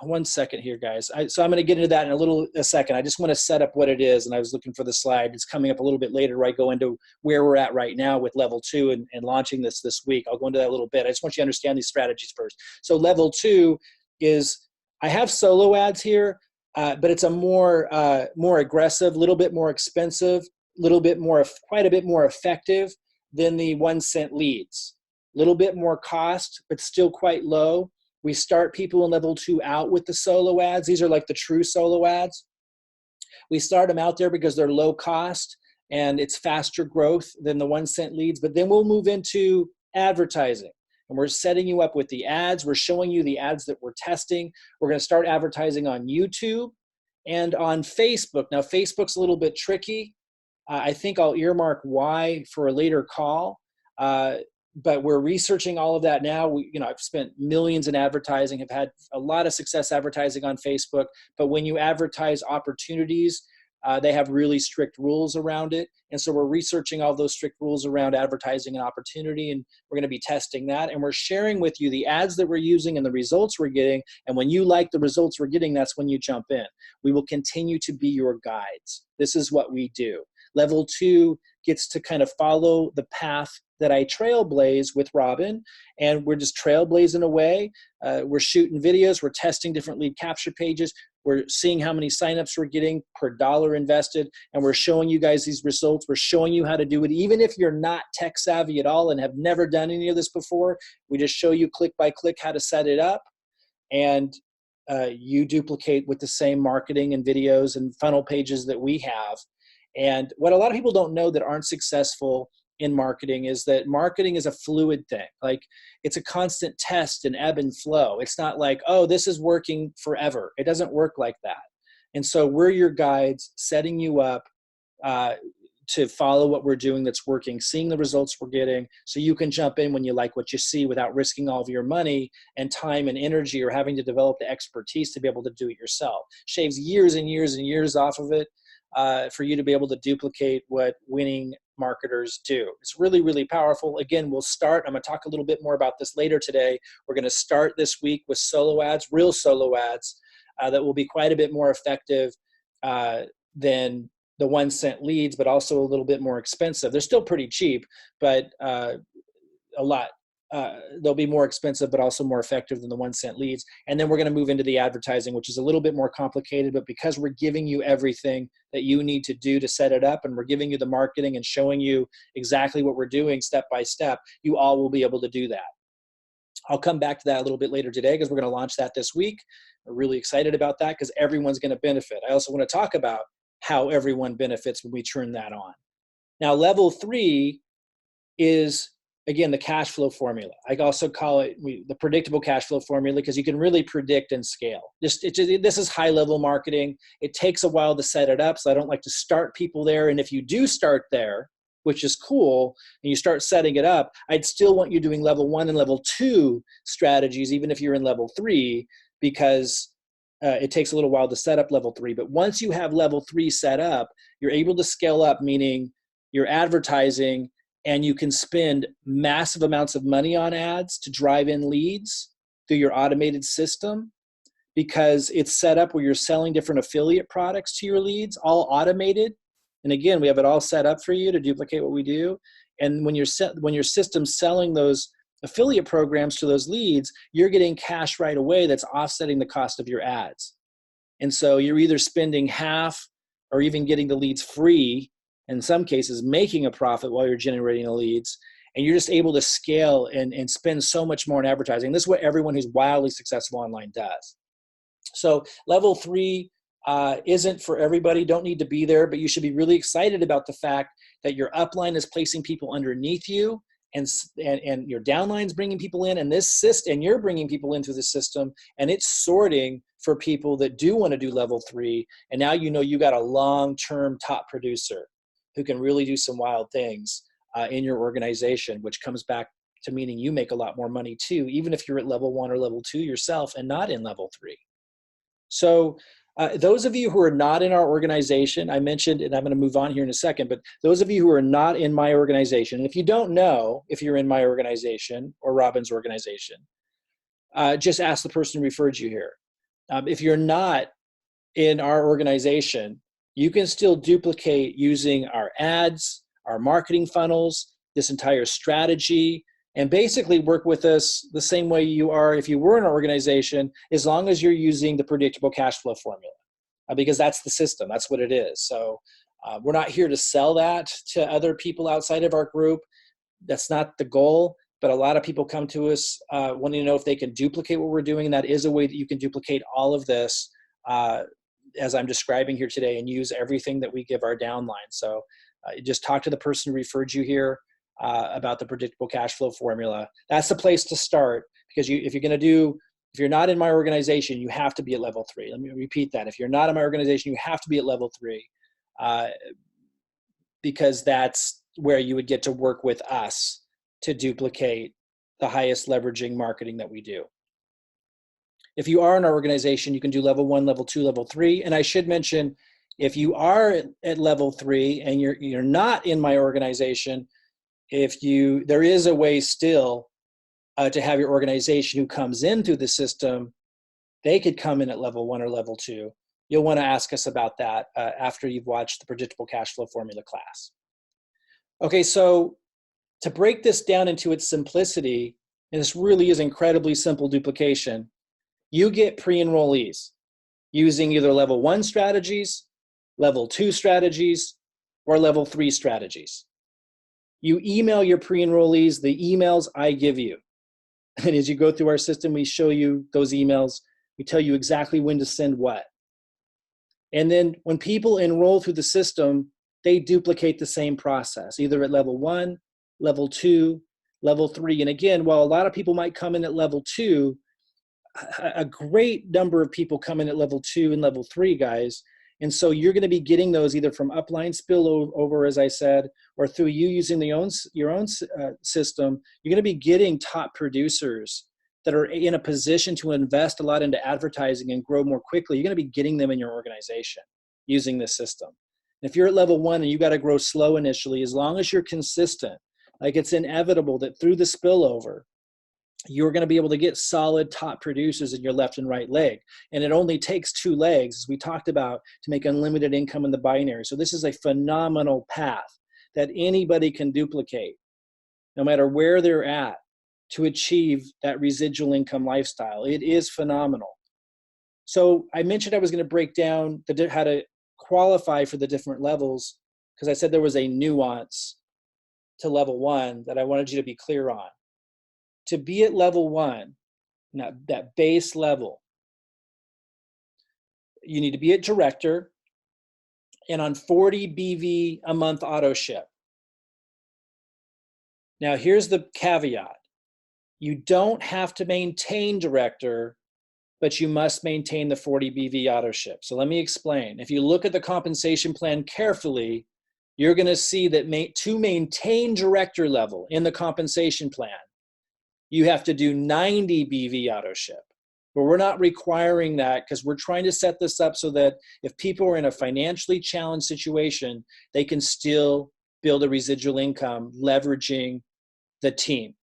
one second here, guys. So I'm going to get into that in a second. I just want to set up what it is. And I was looking for the slide. It's coming up a little bit later where I go into where we're at right now with level 2 and launching this week. I'll go into that a little bit. I just want you to understand these strategies first. So level 2 is, I have solo ads here, but it's a more aggressive, little bit more expensive, quite a bit more effective than the 1 cent leads. A little bit more cost, but still quite low. We start people in level 2 out with the solo ads. These are like the true solo ads. We start them out there because they're low cost and it's faster growth than the 1 cent leads. But then we'll move into advertising. And we're setting you up with the ads. We're showing you the ads that we're testing. We're going to start advertising on YouTube and on Facebook. Now, Facebook's a little bit tricky. I think I'll earmark why for a later call. But we're researching all of that now. I've spent millions in advertising, have had a lot of success advertising on Facebook. But when you advertise opportunities, they have really strict rules around it. And so we're researching all those strict rules around advertising and opportunity, and we're going to be testing that. And we're sharing with you the ads that we're using and the results we're getting. And when you like the results we're getting, that's when you jump in. We will continue to be your guides. This is what we do. Level 2 gets to kind of follow the path that I trailblaze with Robin, and we're just trailblazing away. We're shooting videos. We're testing different lead capture pages. We're seeing how many signups we're getting per dollar invested, and we're showing you guys these results. We're showing you how to do it. Even if you're not tech savvy at all and have never done any of this before, we just show you click by click how to set it up, and you duplicate with the same marketing and videos and funnel pages that we have. And what a lot of people don't know that aren't successful in marketing is that marketing is a fluid thing. Like, it's a constant test and ebb and flow. It's not like, oh, this is working forever. It doesn't work like that. And so we're your guides, setting you up to follow what we're doing that's working, seeing the results we're getting, so you can jump in when you like what you see without risking all of your money and time and energy, or having to develop the expertise to be able to do it yourself. Shaves years and years and years off of it. For you to be able to duplicate what winning marketers do. It's really, really powerful. Again, I'm going to talk a little bit more about this later today. We're going to start this week with solo ads, real solo ads, that will be quite a bit more effective than the 1 cent leads, but also a little bit more expensive. They're still pretty cheap, but they'll be more expensive, but also more effective than the 1 cent leads. And then we're going to move into the advertising, which is a little bit more complicated, but because we're giving you everything that you need to do to set it up, and we're giving you the marketing and showing you exactly what we're doing step by step, you all will be able to do that. I'll come back to that a little bit later today, because we're going to launch that this week. We're really excited about that because everyone's going to benefit. I also want to talk about how everyone benefits when we turn that on. Now, level 3 is, again, the cash flow formula. I also call it the predictable cash flow formula, because you can really predict and scale. This is high level marketing. It takes a while to set it up, so I don't like to start people there. And if you do start there, which is cool, and you start setting it up, I'd still want you doing level 1 and level 2 strategies, even if you're in level 3, because it takes a little while to set up level 3. But once you have level 3 set up, you're able to scale up, meaning you're advertising, and you can spend massive amounts of money on ads to drive in leads through your automated system, because it's set up where you're selling different affiliate products to your leads, all automated. And again, we have it all set up for you to duplicate what we do. And when your system's selling those affiliate programs to those leads, you're getting cash right away that's offsetting the cost of your ads. And so you're either spending half or even getting the leads free, in some cases making a profit while you're generating the leads, and you're just able to scale and spend so much more in advertising. This is what everyone who's wildly successful online does. So level 3 isn't for everybody, don't need to be there, but you should be really excited about the fact that your upline is placing people underneath you, and your downline's bringing people in, and this system, and you're bringing people into the system, and it's sorting for people that do want to do level 3. And now you know you got a long-term top producer who can really do some wild things in your organization, which comes back to meaning you make a lot more money too, even if you're at level 1 or level 2 yourself and not in level 3. So those of you who are not in our organization, I mentioned, and I'm going to move on here in a second, but those of you who are not in my organization, and if you don't know if you're in my organization or Robin's organization, just ask the person who referred you here. If you're not in our organization, you can still duplicate using our ads, our marketing funnels, this entire strategy, and basically work with us the same way you are if you were in our organization, as long as you're using the predictable cash flow formula, because that's the system, that's what it is. So we're not here to sell that to other people outside of our group. That's not the goal, but a lot of people come to us wanting to know if they can duplicate what we're doing, and that is a way that you can duplicate all of this as I'm describing here today, and use everything that we give our downline. So just talk to the person who referred you here about the predictable cash flow formula. That's the place to start, because if you're not in my organization, you have to be at level 3. Let me repeat that. If you're not in my organization, you have to be at level 3, because that's where you would get to work with us to duplicate the highest leveraging marketing that we do. If you are in our organization, you can do level 1, level 2, level 3. And I should mention, if you are at level 3 and you're not in my organization, there is a way still to have your organization who comes in through the system, they could come in at level 1 or level 2. You'll want to ask us about that after you've watched the predictable cash flow formula class. Okay, so to break this down into its simplicity, and this really is incredibly simple duplication, you get pre-enrollees using either level 1 strategies, level 2 strategies, or level 3 strategies. You email your pre-enrollees the emails I give you. And as you go through our system, we show you those emails. We tell you exactly when to send what. And then when people enroll through the system, they duplicate the same process, either at level 1, level 2, level 3. And again, while a lot of people might come in at level 2, a great number of people come in at level 2 and level 3, guys. And so you're going to be getting those either from upline spillover, as I said, or through you using your own system. You're going to be getting top producers that are in a position to invest a lot into advertising and grow more quickly. You're going to be getting them in your organization using this system. And if you're at level 1 and you got to grow slow initially, as long as you're consistent, like it's inevitable that through the spillover, you're going to be able to get solid top producers in your left and right leg. And it only takes 2 legs, as we talked about, to make unlimited income in the binary. So this is a phenomenal path that anybody can duplicate, no matter where they're at, to achieve that residual income lifestyle. It is phenomenal. So I mentioned I was going to break down how to qualify for the different levels, because I said there was a nuance to level 1 that I wanted you to be clear on. To be at level 1, that base level, you need to be at director and on 40 BV a month auto ship. Now here's the caveat. You don't have to maintain director, but you must maintain the 40 BV auto ship. So let me explain. If you look at the compensation plan carefully, you're going to see that to maintain director level in the compensation plan, you have to do 90 BV auto ship. But we're not requiring that, because we're trying to set this up so that if people are in a financially challenged situation, they can still build a residual income leveraging the team.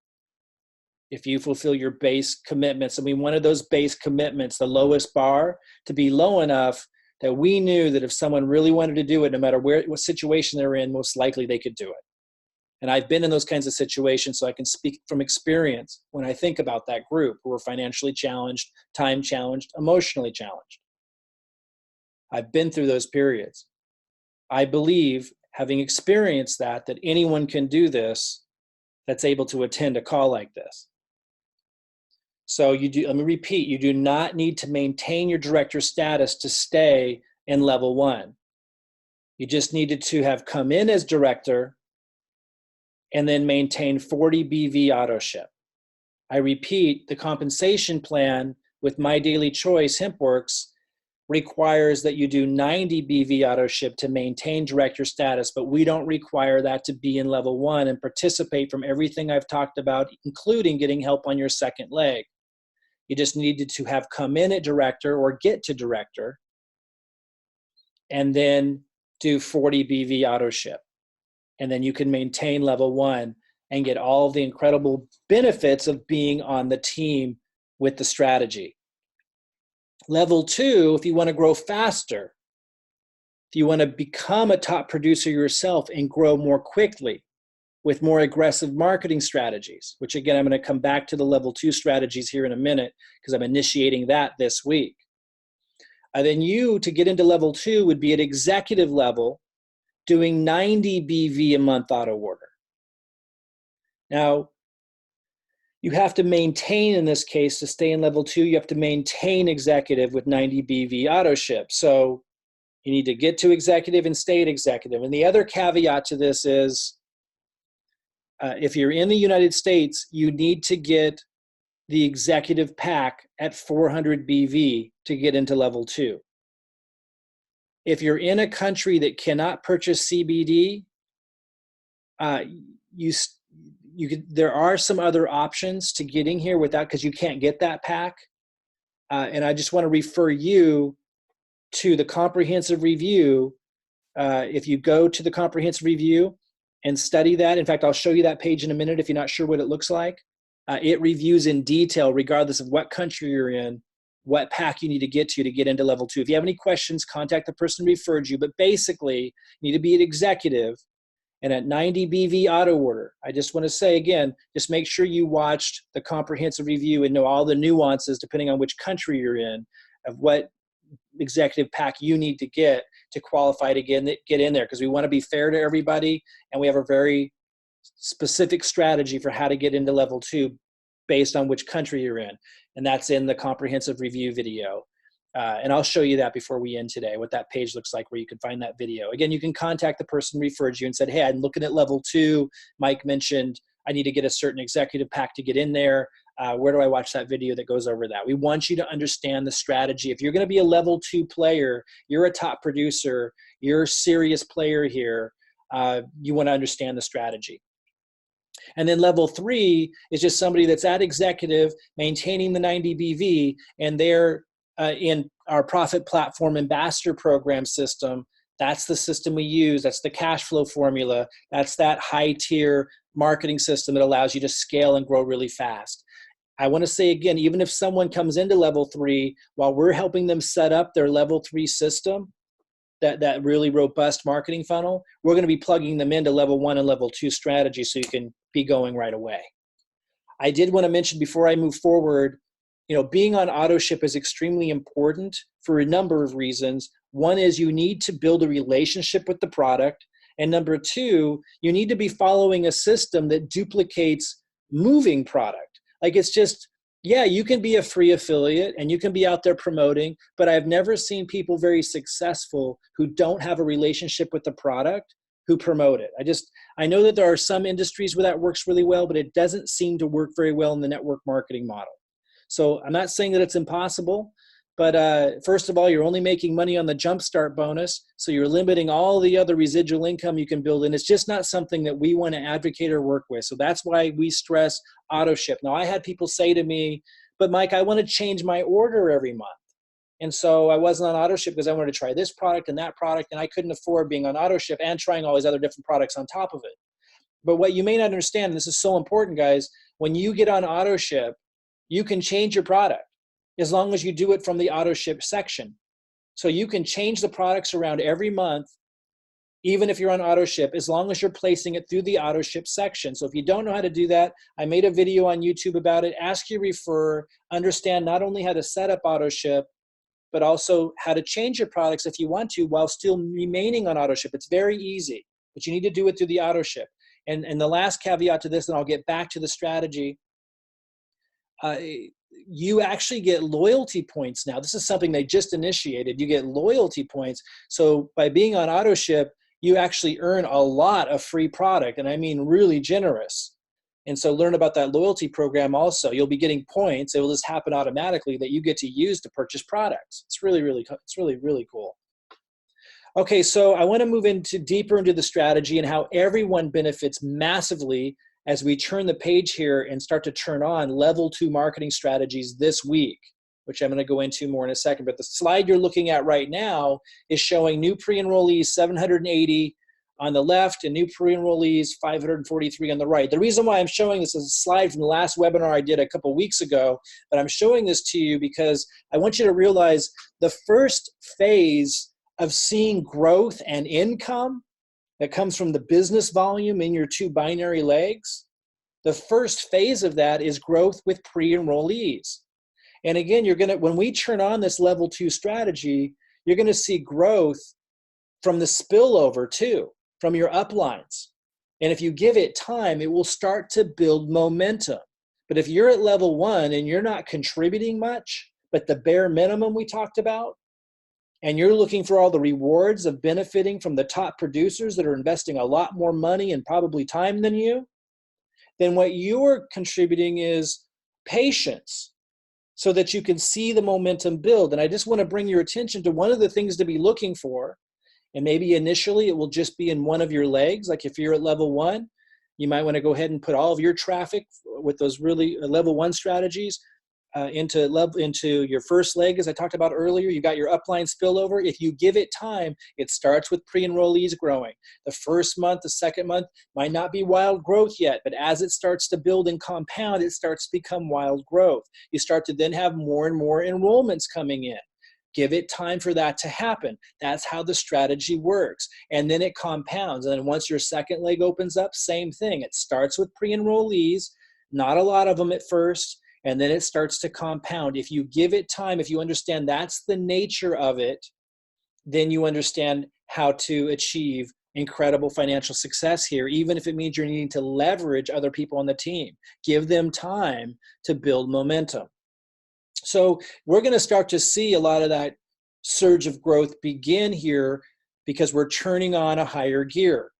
If you fulfill your base commitments, and we wanted those base commitments, the lowest bar, to be low enough that we knew that if someone really wanted to do it, no matter what situation they're in, most likely they could do it. And I've been in those kinds of situations, so I can speak from experience when I think about that group who are financially challenged, time challenged, emotionally challenged. I've been through those periods. I believe, having experienced that anyone can do this that's able to attend a call like this. So let me repeat, you do not need to maintain your director status to stay in level 1. You just needed to have come in as director and then maintain 40 BV auto ship. I repeat, the compensation plan with MyDailyChoice Hempworx requires that you do 90 BV auto ship to maintain director status, but we don't require that to be in level 1 and participate from everything I've talked about, including getting help on your second leg. You just needed to have come in at director or get to director and then do 40 BV auto ship. And then you can maintain level 1 and get all of the incredible benefits of being on the team with the strategy. Level 2, if you want to grow faster, if you want to become a top producer yourself and grow more quickly with more aggressive marketing strategies, which again, I'm going to come back to the level 2 strategies here in a minute because I'm initiating that this week. Then you, to get into level 2, would be at executive level doing 90 BV a month auto order. Now, you have to maintain, in this case, to stay in level 2, you have to maintain executive with 90 BV auto ship. So you need to get to executive and stay at executive. And the other caveat to this is, if you're in the United States, you need to get the executive pack at 400 BV to get into level 2. If you're in a country that cannot purchase CBD, there are some other options to getting here without, because you can't get that pack. And I just want to refer you to the comprehensive review. If you go to the comprehensive review and study that, in fact, I'll show you that page in a minute if you're not sure what it looks like. It reviews in detail, regardless of what country you're in, what pack you need to get into level 2. If you have any questions, contact the person who referred you. But basically, you need to be an executive and at 90 BV auto order. I just want to say again, just make sure you watched the comprehensive review and know all the nuances, depending on which country you're in, of what executive pack you need to get to qualify to get in there, because we want to be fair to everybody, and we have a very specific strategy for how to get into level 2 based on which country you're in, and that's in the comprehensive review video. And I'll show you that before we end today, what that page looks like where you can find that video. Again, you can contact the person who referred you and said, hey, I'm looking at level 2. Mike mentioned I need to get a certain executive pack to get in there. Where do I watch that video that goes over that? We want you to understand the strategy. If you're going to be a level 2 player, you're a top producer, you're a serious player here, you want to understand the strategy. And then level 3 is just somebody that's at executive, maintaining the 90 BV, and they're in our Profit Platform Ambassador Program system. That's the system we use. That's the cash flow formula. That's that high tier marketing system that allows you to scale and grow really fast. I want to say again, even if someone comes into level 3, while we're helping them set up their level 3 system, that really robust marketing funnel, we're going to be plugging them into level 1 and level 2 strategy so you can be going right away. I did want to mention before I move forward, being on auto ship is extremely important for a number of reasons. One is you need to build a relationship with the product. And number 2, you need to be following a system that duplicates moving product. Like, it's just, yeah, you can be a free affiliate and you can be out there promoting, but I've never seen people very successful who don't have a relationship with the product who promote it. I know that there are some industries where that works really well, but it doesn't seem to work very well in the network marketing model. So I'm not saying that it's impossible, but first of all, you're only making money on the jumpstart bonus, so you're limiting all the other residual income you can build, and it's just not something that we want to advocate or work with. So that's why we stress auto ship. Now, I had people say to me, but Mike, I want to change my order every month. And so I wasn't on auto ship because I wanted to try this product and that product, and I couldn't afford being on auto ship and trying all these other different products on top of it. But what you may not understand, and this is so important, guys, when you get on auto ship, you can change your product as long as you do it from the auto ship section. So you can change the products around every month even if you're on auto ship, as long as you're placing it through the auto ship section. So if you don't know how to do that, I made a video on YouTube about it. Ask your refer, understand not only how to set up auto ship, but also how to change your products if you want to while still remaining on auto ship. It's very easy, but you need to do it through the auto ship. And the last caveat to this, and I'll get back to the strategy, you actually get loyalty points now. This is something they just initiated. You get loyalty points. So by being on auto ship, you actually earn a lot of free product, and I mean really generous. And so learn about that loyalty program also. You'll be getting points. It will just happen automatically that you get to use to purchase products. It's really cool. Okay, so I want to move deeper into the strategy and how everyone benefits massively as we turn the page here and start to turn on level 2 marketing strategies this week, which I'm going to go into more in a second. But the slide you're looking at right now is showing new pre-enrollees 780 on the left and new pre-enrollees 543 on the right. The reason why I'm showing this is a slide from the last webinar I did a couple weeks ago, but I'm showing this to you because I want you to realize the first phase of seeing growth and income that comes from the business volume in your 2 binary legs. The first phase of that is growth with pre-enrollees. And again, when we turn on this level 2 strategy, you're gonna see growth from the spillover too, from your uplines. And if you give it time, it will start to build momentum. But if you're at level 1 and you're not contributing much, but the bare minimum we talked about, and you're looking for all the rewards of benefiting from the top producers that are investing a lot more money and probably time than you, then what you're contributing is patience so that you can see the momentum build. And I just want to bring your attention to one of the things to be looking for. And maybe initially it will just be in one of your legs. Like if you're at level 1, you might want to go ahead and put all of your traffic with those really level 1 strategies into your first leg, as I talked about earlier. You got your upline spillover. If you give it time, it starts with pre-enrollees growing. The first month, the second month might not be wild growth yet, but as it starts to build and compound, it starts to become wild growth. You start to then have more and more enrollments coming in. Give it time for that to happen. That's how the strategy works. And then it compounds. And then once your second leg opens up, same thing. It starts with pre-enrollees, not a lot of them at first, and then it starts to compound. If you give it time, if you understand that's the nature of it, then you understand how to achieve incredible financial success here, even if it means you're needing to leverage other people on the team. Give them time to build momentum. So we're going to start to see a lot of that surge of growth begin here because we're turning on a higher gear.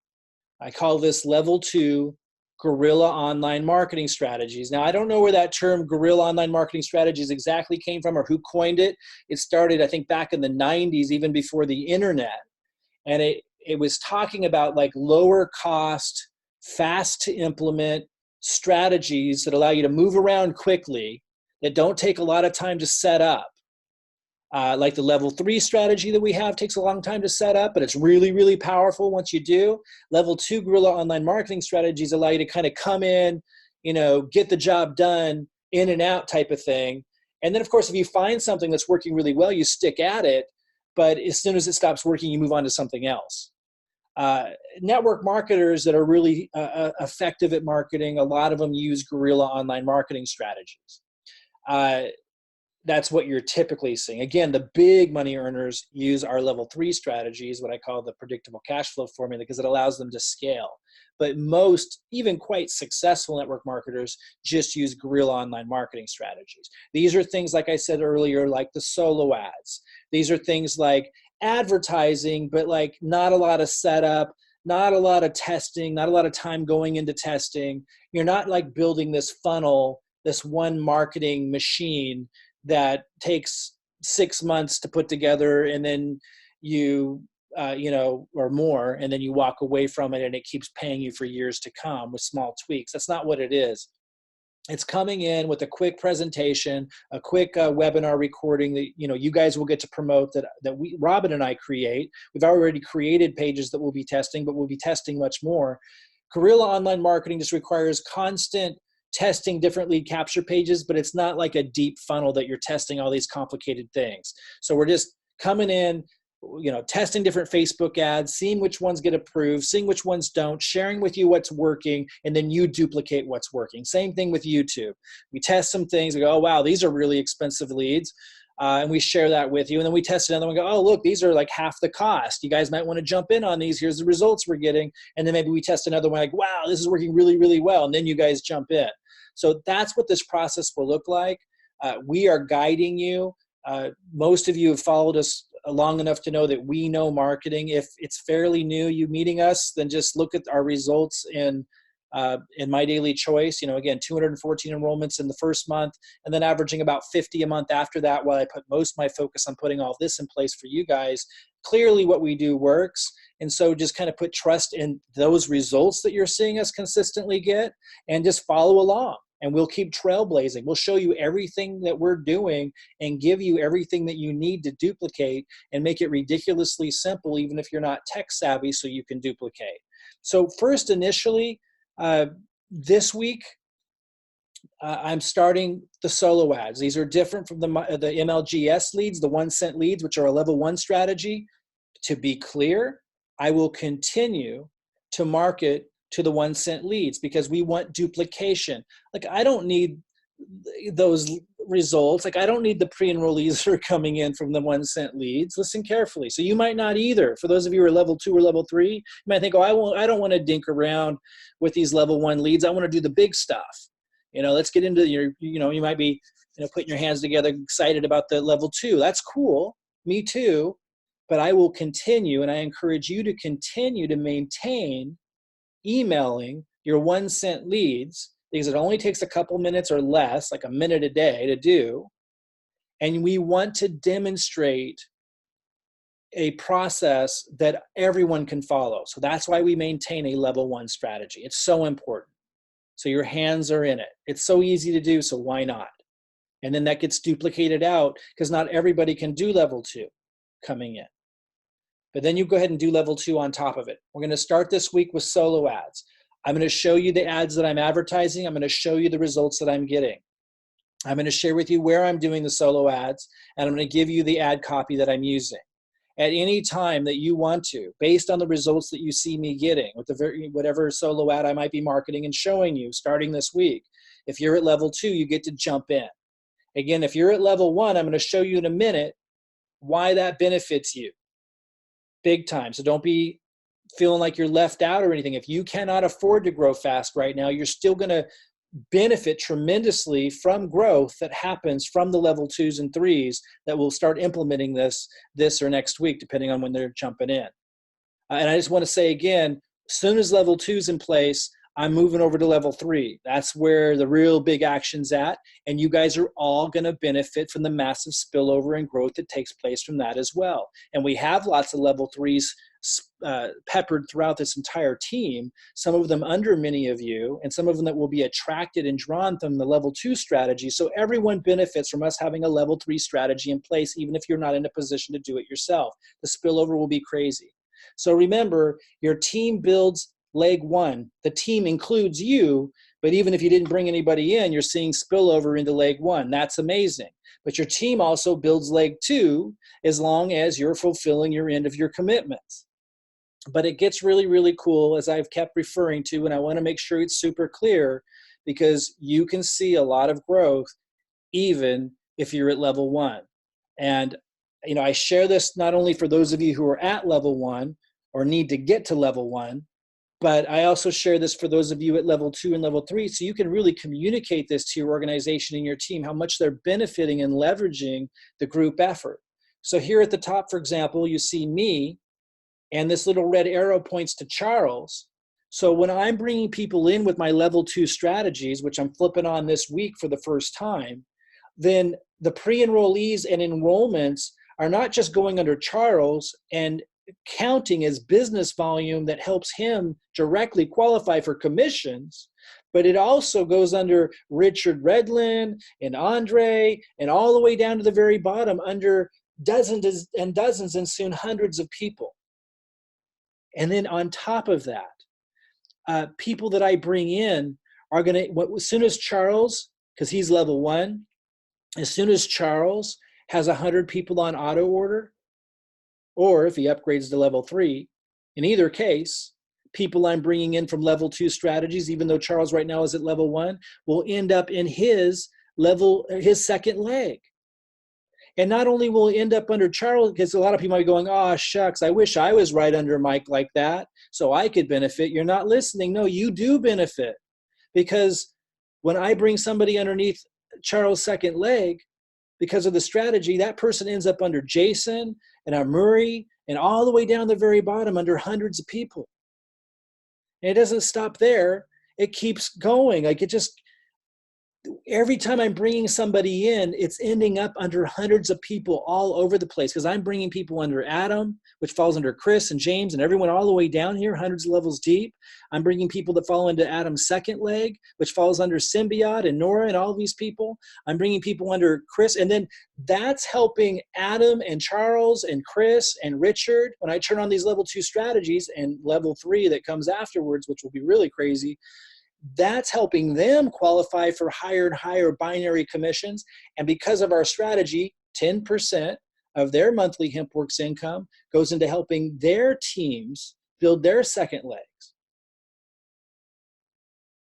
I call this level 2 guerrilla online marketing strategies. Now, I don't know where that term guerrilla online marketing strategies exactly came from or who coined it. It started, I think, back in the 90s, even before the internet. And it was talking about like lower cost, fast to implement strategies that allow you to move around quickly, that don't take a lot of time to set up. Like the level 3 strategy that we have takes a long time to set up, but it's really, really powerful once you do. Level 2 guerrilla online marketing strategies allow you to kind of come in, get the job done, in and out type of thing. And then, of course, if you find something that's working really well, you stick at it. But as soon as it stops working, you move on to something else. Network marketers that are really effective at marketing, a lot of them use guerrilla online marketing strategies. That's what you're typically seeing. Again, the big money earners use our level 3 strategies, what I call the predictable cash flow formula, because it allows them to scale. But most, even quite successful network marketers just use guerrilla online marketing strategies. These are things, like I said earlier, like the solo ads. These are things like advertising, but like not a lot of setup, not a lot of testing, not a lot of time going into testing. You're not like building this funnel, this one marketing machine that takes 6 months to put together, and then you, or more, and then you walk away from it and it keeps paying you for years to come with small tweaks. That's not what it is. It's coming in with a quick presentation, a quick webinar recording that you guys will get to promote that Robin and I create. We've already created pages that we'll be testing, but we'll be testing much more. Guerrilla online marketing just requires constant testing different lead capture pages, but it's not like a deep funnel that you're testing all these complicated things. So we're just coming in, testing different Facebook ads, seeing which ones get approved, seeing which ones don't, sharing with you what's working, and then you duplicate what's working. Same thing with YouTube. We test some things, we go, oh, wow, these are really expensive leads. And we share that with you. And then we test another one and go, oh, look, these are like half the cost. You guys might want to jump in on these. Here's the results we're getting. And then maybe we test another one like, wow, this is working really, really well. And then you guys jump in. So that's what this process will look like. We are guiding you. Most of you have followed us long enough to know that we know marketing. If it's fairly new, you meeting us, then just look at our results in MyDailyChoice. Again, 214 enrollments in the first month, and then averaging about 50 a month after that, while I put most of my focus on putting all this in place for you guys. Clearly what we do works. And so just kind of put trust in those results that you're seeing us consistently get, and just follow along. And we'll keep trailblazing. We'll show you everything that we're doing and give you everything that you need to duplicate and make it ridiculously simple, even if you're not tech savvy, so you can duplicate. So first, initially, this week, I'm starting the solo ads. These are different from the MLGS leads, the 1 cent leads, which are a level 1 strategy. To be clear, I will continue to market to the 1 cent leads because we want duplication. Like, I don't need those results. Like, I don't need the pre-enrollees that are coming in from the 1 cent leads. Listen carefully. So you might not either. For those of you who are level 2 or level 3, you might think, oh, I don't want to dink around with these level 1 leads. I want to do the big stuff. Let's get into you might be, putting your hands together, excited about the level 2. That's cool. Me too. But I will continue, and I encourage you to continue to maintain emailing your 1 cent leads, because it only takes a couple minutes or less, like a minute a day to do. And we want to demonstrate a process that everyone can follow. So that's why we maintain a level 1 strategy. It's so important. So your hands are in it. It's so easy to do, so why not? And then that gets duplicated out, because not everybody can do level 2 coming in. But then you go ahead and do level 2 on top of it. We're going to start this week with solo ads. I'm going to show you the ads that I'm advertising. I'm going to show you the results that I'm getting. I'm going to share with you where I'm doing the solo ads, and I'm going to give you the ad copy that I'm using. At any time that you want to, based on the results that you see me getting with whatever solo ad I might be marketing and showing you starting this week. If you're at level 2, you get to jump in. Again, if you're at level 1, I'm going to show you in a minute why that benefits you. Big time. So don't be feeling like you're left out or anything. If you cannot afford to grow fast right now, you're still going to benefit tremendously from growth that happens from the level 2s and 3s that will start implementing this or next week, depending on when they're jumping in. And I just want to say again, as soon as level 2's in place, I'm moving over to level 3. That's where the real big action's at. And you guys are all going to benefit from the massive spillover and growth that takes place from that as well. And we have lots of level 3s peppered throughout this entire team, some of them under many of you, and some of them that will be attracted and drawn from the level 2 strategy. So everyone benefits from us having a level 3 strategy in place, even if you're not in a position to do it yourself. The spillover will be crazy. So remember, your team builds leg 1. The team includes you, but even if you didn't bring anybody in, you're seeing spillover into leg 1. That's amazing. But your team also builds leg 2 as long as you're fulfilling your end of your commitments. But it gets really, really cool, as I've kept referring to, and I want to make sure it's super clear, because you can see a lot of growth even if you're at level 1. And I share this not only for those of you who are at level 1 or need to get to level 1, but I also share this for those of you at level 2 and level 3, so you can really communicate this to your organization and your team, how much they're benefiting and leveraging the group effort. So here at the top, for example, you see me, and this little red arrow points to Charles. So when I'm bringing people in with my level 2 strategies, which I'm flipping on this week for the first time, then the pre-enrollees and enrollments are not just going under Charles and counting as business volume that helps him directly qualify for commissions, but it also goes under Richard Redlin and Andre, and all the way down to the very bottom under dozens and dozens and soon hundreds of people. And then on top of that, people that I bring in are going to, as soon as Charles, because he's level 1, as soon as Charles has 100 people on auto order, or if he upgrades to level 3. In either case, people I'm bringing in from level 2 strategies, even though Charles right now is at level 1, will end up in his second leg. And not only will he end up under Charles, because a lot of people might be going, oh, shucks, I wish I was right under Mike like that so I could benefit. You're not listening. No, you do benefit. Because when I bring somebody underneath Charles' second leg, because of the strategy, that person ends up under Jason and Murray and all the way down the very bottom under hundreds of people. And it doesn't stop there. It keeps going. Like, it just, every time I'm bringing somebody in, it's ending up under hundreds of people all over the place, because I'm bringing people under Adam, which falls under Chris and James and everyone all the way down here, hundreds of levels deep. I'm bringing people that fall into Adam's second leg, which falls under Symbiote and Nora and all these people. I'm bringing people under Chris. And then that's helping Adam and Charles and Chris and Richard. When I turn on these level 2 strategies and level 3 that comes afterwards, which will be really crazy, that's helping them qualify for higher and higher binary commissions. And because of our strategy, 10% of their monthly Hempworx income goes into helping their teams build their second legs.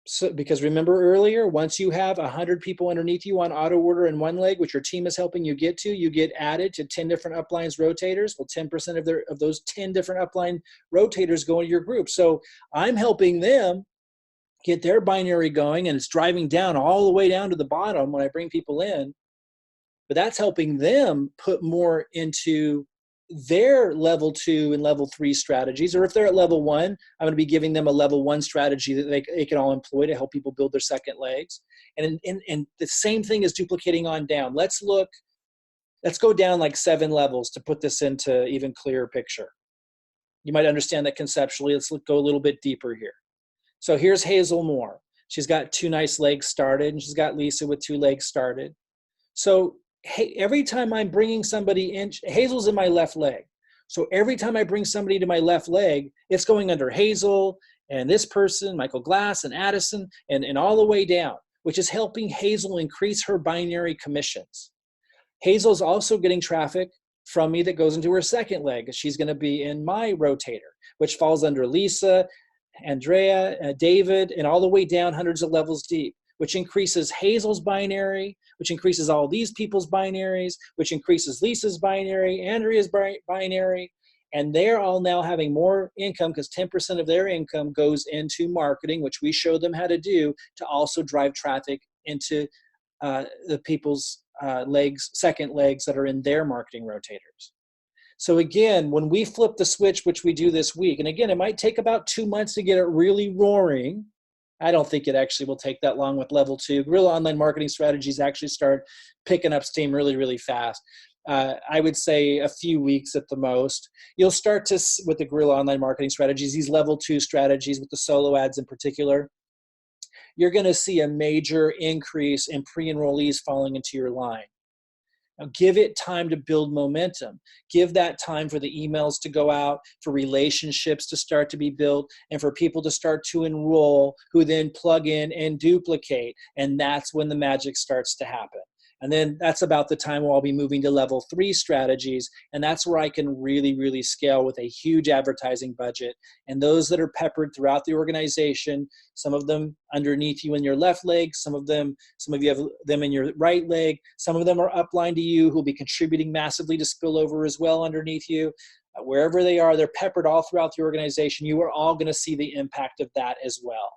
So, because remember earlier, once you have 100 people underneath you on auto order in one leg, which your team is helping you get to, you get added to 10 different uplines rotators. Well, 10% of those 10 different upline rotators go into your group. So I'm helping them get their binary going, and it's driving down all the way down to the bottom when I bring people in. But that's helping them put more into their level 2 and level 3 strategies. Or if they're at level 1, I'm going to be giving them a level 1 strategy that they can all employ to help people build their second legs. And the same thing is duplicating on down. Let's go down like 7 levels to put this into even clearer picture. You might understand that conceptually. Let's go a little bit deeper here. So here's Hazel Moore. She's got 2 nice legs started, and she's got Lisa with 2 legs started. So every time I'm bringing somebody in, Hazel's in my left leg. So every time I bring somebody to my left leg, it's going under Hazel and this person, Michael Glass and Addison, and all the way down, which is helping Hazel increase her binary commissions. Hazel's also getting traffic from me that goes into her second leg. She's going to be in my rotator, which falls under Lisa, Andrea, David, and all the way down hundreds of levels deep, which increases Hazel's binary, which increases all these people's binaries, which increases Lisa's binary, Andrea's binary, and they're all now having more income because 10% of their income goes into marketing, which we show them how to do to also drive traffic into the people's second legs that are in their marketing rotators. So again, when we flip the switch, which we do this week, and again, it might take about 2 months to get it really roaring. I don't think it actually will take that long with level 2. Guerrilla online marketing strategies actually start picking up steam really, really fast. I would say a few weeks at the most. You'll start to, with the guerrilla online marketing strategies, these level 2 strategies with the solo ads in particular, you're going to see a major increase in pre-enrollees falling into your line. Now, give it time to build momentum. Give that time for the emails to go out, for relationships to start to be built, and for people to start to enroll, who then plug in and duplicate. And that's when the magic starts to happen. And then that's about the time where I'll be moving to level 3 strategies. And that's where I can really, really scale with a huge advertising budget. And those that are peppered throughout the organization, some of them underneath you in your left leg, some of you have them in your right leg, some of them are upline to you who'll be contributing massively to spillover as well underneath you. Wherever they are, they're peppered all throughout the organization. You are all going to see the impact of that as well.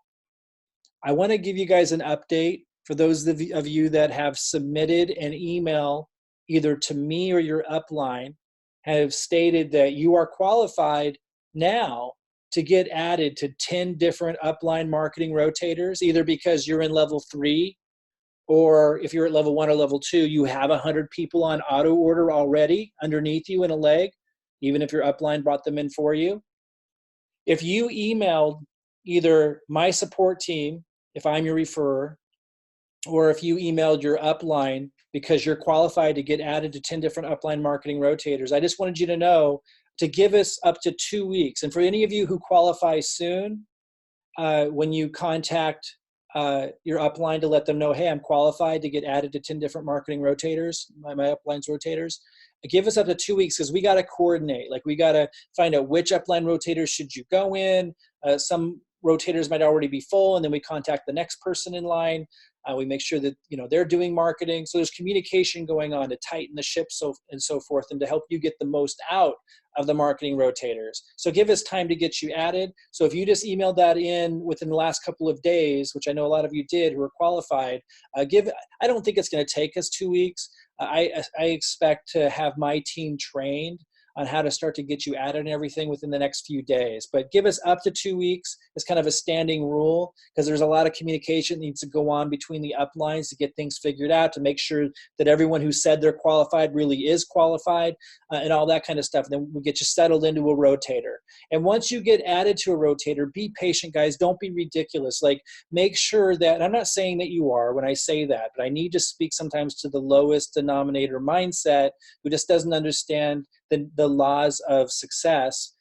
I want to give you guys an update. For those of you that have submitted an email either to me or your upline, have stated that you are qualified now to get added to 10 different upline marketing rotators, either because you're in level 3, or if you're at level 1 or level 2, you have 100 people on auto order already underneath you in a leg, even if your upline brought them in for you. If you emailed either my support team, if I'm your referrer, or if you emailed your upline because you're qualified to get added to 10 different upline marketing rotators, I just wanted you to know to give us up to 2 weeks. And for any of you who qualify soon, when you contact your upline to let them know, hey, I'm qualified to get added to 10 different marketing rotators, my upline's rotators. Give us up to 2 weeks because we got to coordinate. Like we got to find out which upline rotators should you go in. Some rotators might already be full, and then we contact the next person in line. We make sure that they're doing marketing. So there's communication going on to tighten the ship and so forth, and to help you get the most out of the marketing rotators. So give us time to get you added. So if you just emailed that in within the last couple of days, which I know a lot of you did who are qualified, I don't think it's going to take us 2 weeks. I expect to have my team trained on how to start to get you added and everything within the next few days. But give us up to 2 weeks as kind of a standing rule, because there's a lot of communication that needs to go on between the uplines to get things figured out, to make sure that everyone who said they're qualified really is qualified, and all that kind of stuff. Then we get you settled into a rotator. And once you get added to a rotator, be patient, guys. Don't be ridiculous. Like, make sure that, and I'm not saying that you are when I say that, but I need to speak sometimes to the lowest denominator mindset who just doesn't understand the laws of success,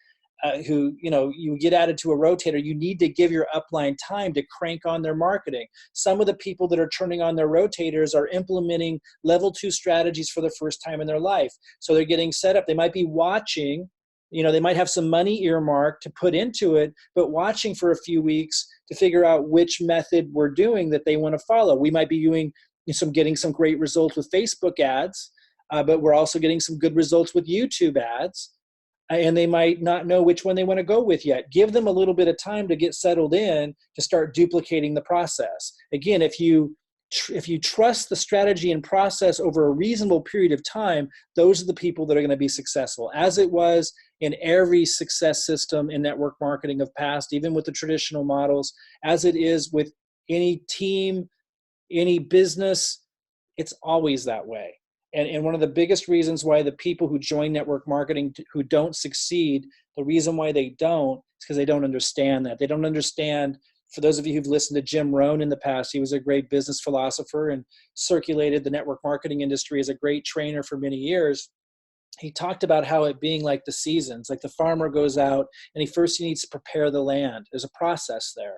you get added to a rotator, you need to give your upline time to crank on their marketing. Some of the people that are turning on their rotators are implementing level 2 strategies for the first time in their life. So they're getting set up. They might be watching, they might have some money earmarked to put into it, but watching for a few weeks to figure out which method we're doing that they want to follow. We might be getting some great results with Facebook ads, but we're also getting some good results with YouTube ads, and they might not know which one they want to go with yet. Give them a little bit of time to get settled in to start duplicating the process. Again, if you trust the strategy and process over a reasonable period of time, those are the people that are going to be successful, as it was in every success system in network marketing of past, even with the traditional models, as it is with any team, any business. It's always that way. And one of the biggest reasons why the people who join network marketing who don't succeed, the reason why they don't is because they don't understand that. They don't understand. For those of you who've listened to Jim Rohn in the past, he was a great business philosopher and circulated the network marketing industry as a great trainer for many years. He talked about how it being like the seasons, like the farmer goes out and he needs to prepare the land. There's a process there.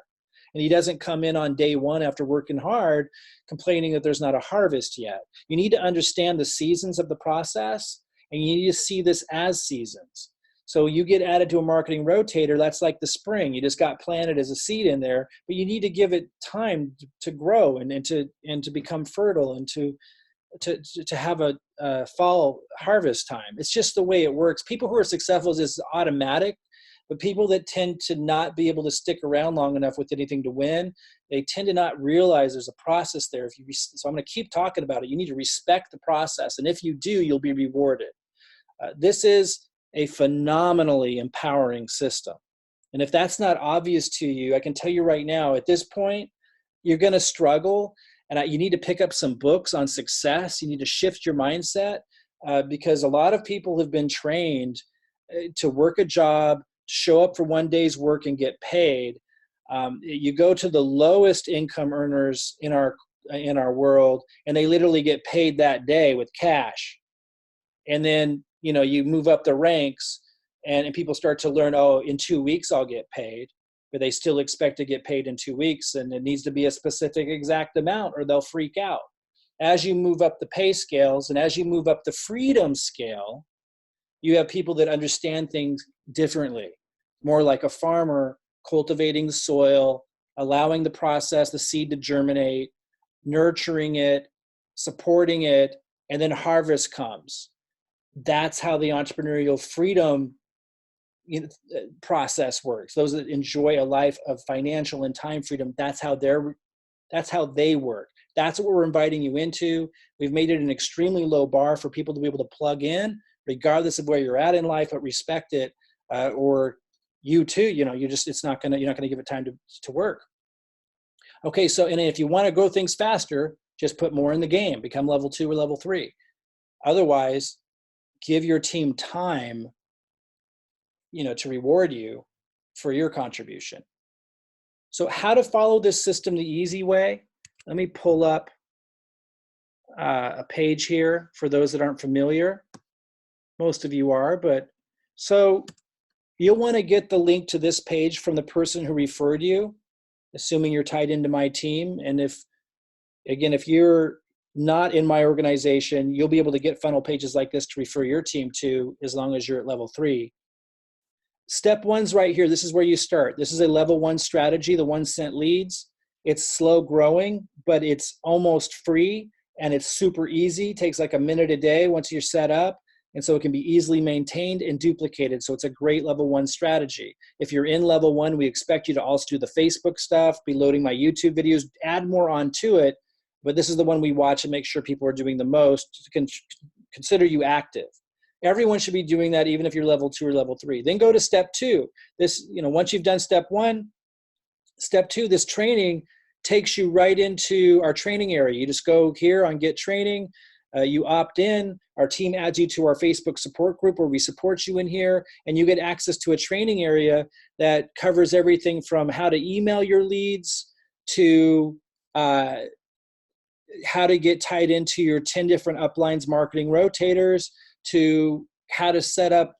And he doesn't come in on day one after working hard complaining that there's not a harvest yet. You need to understand the seasons of the process, and you need to see this as seasons. So you get added to a marketing rotator, that's like the spring. You just got planted as a seed in there, but you need to give it time to grow and to become fertile and to have a fall harvest time. It's just the way it works. People who are successful is automatic. But people that tend to not be able to stick around long enough with anything to win, they tend to not realize there's a process there. So I'm going to keep talking about it. You need to respect the process. And if you do, you'll be rewarded. This is a phenomenally empowering system. And if that's not obvious to you, I can tell you right now, at this point, you're going to struggle. And you need to pick up some books on success. You need to shift your mindset because a lot of people have been trained to work a job, show up for one day's work and get paid. You go to the lowest income earners in our world, and they literally get paid that day with cash. And then you move up the ranks, and people start to learn, oh, in 2 weeks I'll get paid, but they still expect to get paid in 2 weeks, and it needs to be a specific exact amount, or they'll freak out. As you move up the pay scales, and as you move up the freedom scale, you have people that understand things differently, more like a farmer cultivating the soil, allowing the process, the seed to germinate, nurturing it, supporting it, and then harvest comes. That's how the entrepreneurial freedom process works. Those that enjoy a life of financial and time freedom, that's how they work. That's what we're inviting you into. We've made it an extremely low bar for people to be able to plug in, regardless of where you're at in life, but respect it, or you too, you're not going to give it time to work. Okay. So, and if you want to grow things faster, just put more in the game, become level 2 or level 3. Otherwise, give your team time, to reward you for your contribution. So how to follow this system the easy way? Let me pull up a page here for those that aren't familiar. Most of you are, but so you'll want to get the link to this page from the person who referred you. assuming you're tied into my team. And if you're not in my organization, you'll be able to get funnel pages like this to refer your team to, as long as you're at level 3. Step 1's right here. This is where you start. This is a level 1 strategy, the 1-cent leads. It's slow growing, but it's almost free, and it's super easy. It takes like a minute a day once you're set up. And so it can be easily maintained and duplicated. So it's a great level 1 strategy. If you're in level 1, we expect you to also do the Facebook stuff, be loading my YouTube videos, add more onto it. But this is the one we watch and make sure people are doing the most to consider you active. Everyone should be doing that, even if you're level 2 or level 3. Then go to step 2. This, once you've done step 1, step 2, this training takes you right into our training area. You just go here on Get Training. You opt in. Our team adds you to our Facebook support group where we support you in here, and you get access to a training area that covers everything from how to email your leads to how to get tied into your 10 different uplines marketing rotators, to how to set up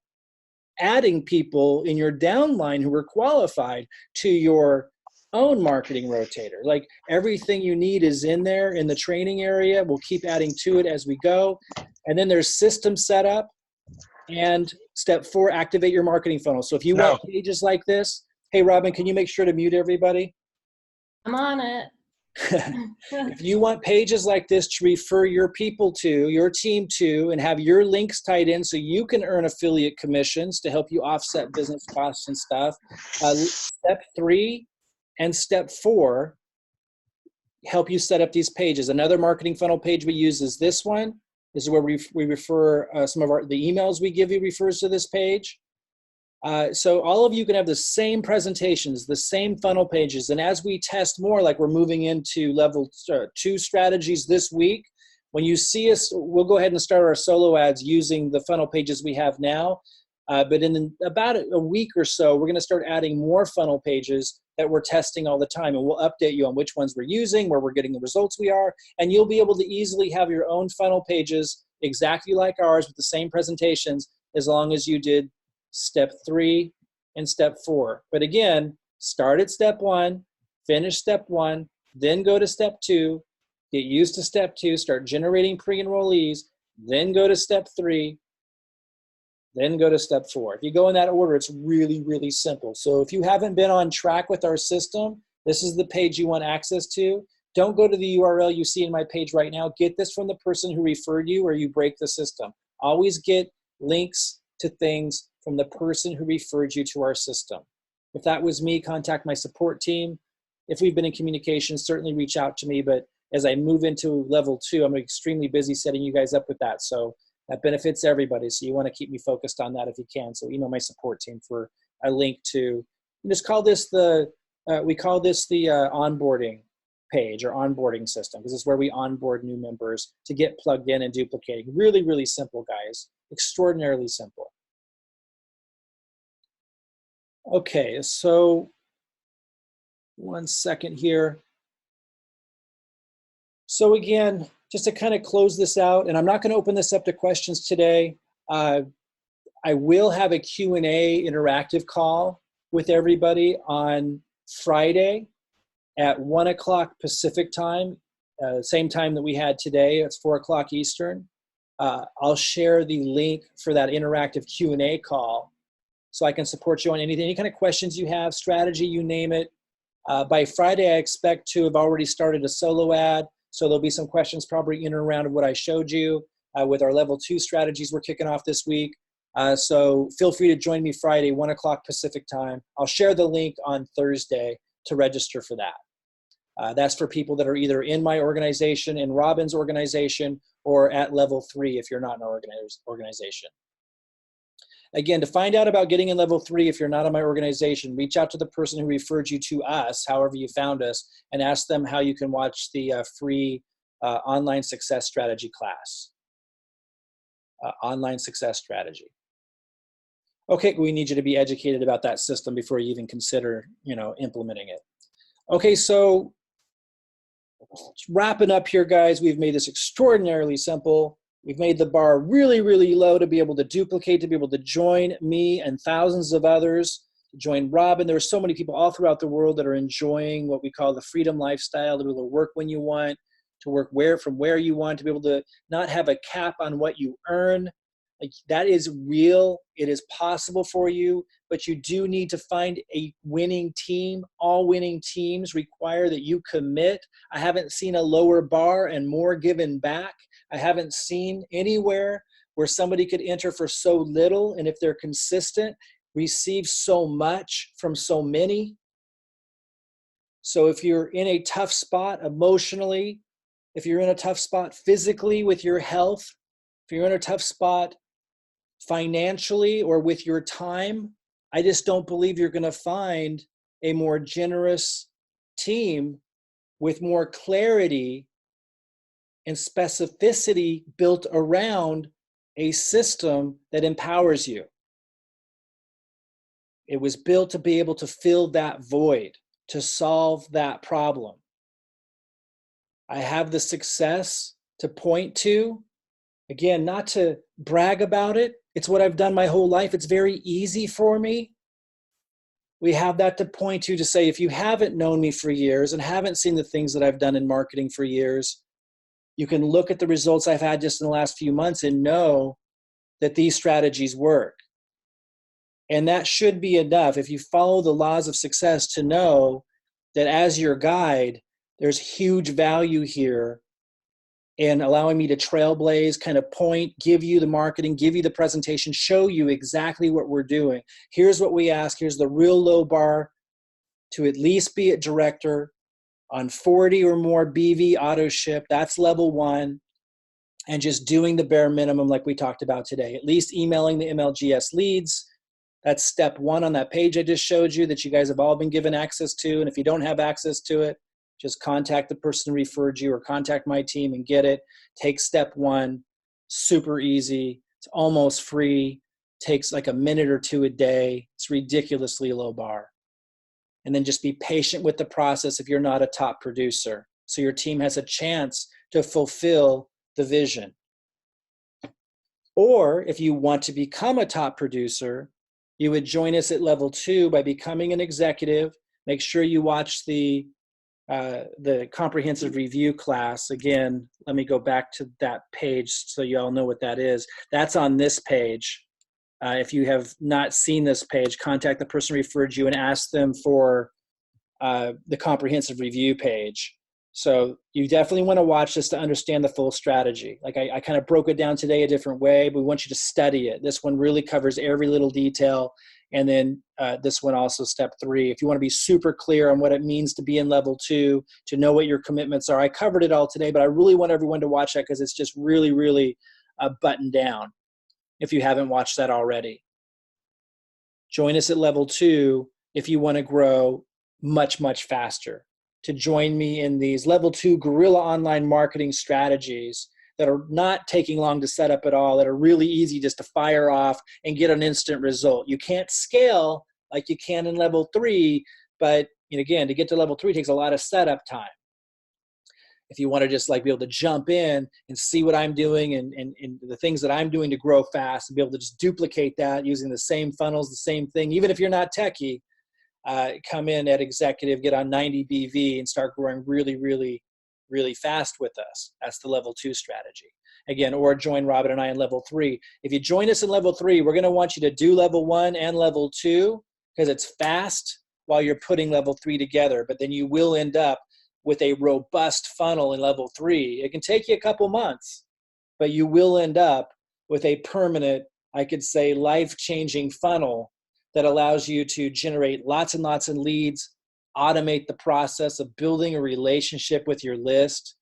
adding people in your downline who are qualified to your own marketing rotator. Like, everything you need is in there in the training area. We'll keep adding to it as we go. And then there's system setup, and step 4, activate your marketing funnel. So if you want pages like this, hey, Robin, can you make sure to mute everybody? I'm on it. If you want pages like this to refer your people to, your team to, and have your links tied in so you can earn affiliate commissions to help you offset business costs and stuff, step 3 and step 4 help you set up these pages. Another marketing funnel page we use is this one. This is where we refer some of the emails we give you refers to this page. So all of you can have the same presentations, the same funnel pages. And as we test more, like we're moving into level 2 strategies this week, when you see us, we'll go ahead and start our solo ads using the funnel pages we have now. But in about a week or so, we're going to start adding more funnel pages that we're testing all the time. And we'll update you on which ones we're using, where we're getting the results we are. And you'll be able to easily have your own funnel pages exactly like ours with the same presentations, as long as you did step 3 and step 4. But again, start at step 1, finish step 1, then go to step 2, get used to step 2, start generating pre-enrollees, then go to step 3, then go to step 4. If you go in that order, it's really, really simple. So if you haven't been on track with our system, this is the page you want access to. Don't go to the URL you see in my page right now. Get this from the person who referred you, or you break the system. Always get links to things from the person who referred you to our system. If that was me, contact my support team. If we've been in communication, certainly reach out to me. But as I move into level 2, I'm extremely busy setting you guys up with that. So that benefits everybody. So you want to keep me focused on that if you can. So email my support team for a link to, just call this we call this the onboarding page or onboarding system, because it's where we onboard new members to get plugged in and duplicating. Really, really simple, guys. Extraordinarily simple. Okay, so one second here. So again, just to kind of close this out, and I'm not going to open this up to questions today. I will have a Q&A interactive call with everybody on Friday at 1 o'clock Pacific time, same time that we had today. It's 4 o'clock Eastern. I'll share the link for that interactive Q&A call so I can support you on anything, any kind of questions you have, strategy, you name it. By Friday, I expect to have already started a solo ad. So there'll be some questions probably in and around what I showed you with our level 2 strategies we're kicking off this week. So feel free to join me Friday, 1 o'clock Pacific time. I'll share the link on Thursday to register for that. That's for people that are either in my organization, in Robin's organization, or at level 3 if you're not in our organization. Again, to find out about getting in level 3, if you're not in my organization, reach out to the person who referred you to us, however you found us, and ask them how you can watch the free online success strategy class. Online success strategy. Okay, we need you to be educated about that system before you even consider, implementing it. Okay, so wrapping up here, guys, we've made this extraordinarily simple. We've made the bar really, really low to be able to duplicate, to be able to join me and thousands of others join Robin. There are so many people all throughout the world that are enjoying what we call the freedom lifestyle, to be able to work when you want, to work from where you want, to be able to not have a cap on what you earn. Like, that is real. It is possible for you, but you do need to find a winning team. All winning teams require that you commit. I haven't seen a lower bar and more given back. I haven't seen anywhere where somebody could enter for so little, and if they're consistent, receive so much from so many. So if you're in a tough spot emotionally, if you're in a tough spot physically with your health, if you're in a tough spot financially or with your time, I just don't believe you're going to find a more generous team with more clarity and specificity built around a system that empowers you. It was built to be able to fill that void, to solve that problem. I have the success to point to, again, not to brag about it. It's what I've done my whole life. It's very easy for me. We have that to point to say, if you haven't known me for years and haven't seen the things that I've done in marketing for years, you can look at the results I've had just in the last few months and know that these strategies work. And that should be enough, if you follow the laws of success, to know that as your guide, there's huge value here in allowing me to trailblaze, kind of point, give you the marketing, give you the presentation, show you exactly what we're doing. Here's what we ask. Here's the real low bar to at least be at director on 40 or more BV auto ship. That's level 1. And just doing the bare minimum like we talked about today, at least emailing the MLGS leads. That's step 1 on that page I just showed you that you guys have all been given access to. And if you don't have access to it, just contact the person who referred you or contact my team and get it. Take step 1, super easy. It's almost free. Takes like a minute or 2 a day. It's ridiculously low bar. And then just be patient with the process if you're not a top producer, so your team has a chance to fulfill the vision. Or if you want to become a top producer, you would join us at level 2 by becoming an executive. Make sure you watch the comprehensive review class. Again, let me go back to that page so you all know what that is. That's on this page. If you have not seen this page, contact the person who referred you and ask them for the comprehensive review page. So you definitely want to watch this to understand the full strategy. Like I kind of broke it down today a different way, but we want you to study it. This one really covers every little detail. And then this one also, step 3. If you want to be super clear on what it means to be in level 2, to know what your commitments are. I covered it all today, but I really want everyone to watch that because it's just really, really buttoned down if you haven't watched that already. Join us at level 2 if you want to grow much, much faster. To join me in these level 2 guerrilla online marketing strategies that are not taking long to set up at all, that are really easy just to fire off and get an instant result. You can't scale like you can in level 3, but again, to get to level 3 takes a lot of setup time. If you want to just like be able to jump in and see what I'm doing and the things that I'm doing to grow fast and be able to just duplicate that using the same funnels, the same thing, even if you're not techie, come in at executive, get on 90 BV and start growing really, really, really fast with us. That's the level 2 strategy. Again, or join Robin and I in level 3. If you join us in level 3, we're going to want you to do level 1 and level 2 because it's fast while you're putting level 3 together, but then you will end up with a robust funnel in level 3. It can take you a couple months, but you will end up with a permanent, I could say, life-changing funnel that allows you to generate lots and lots of leads, automate the process of building a relationship with your list,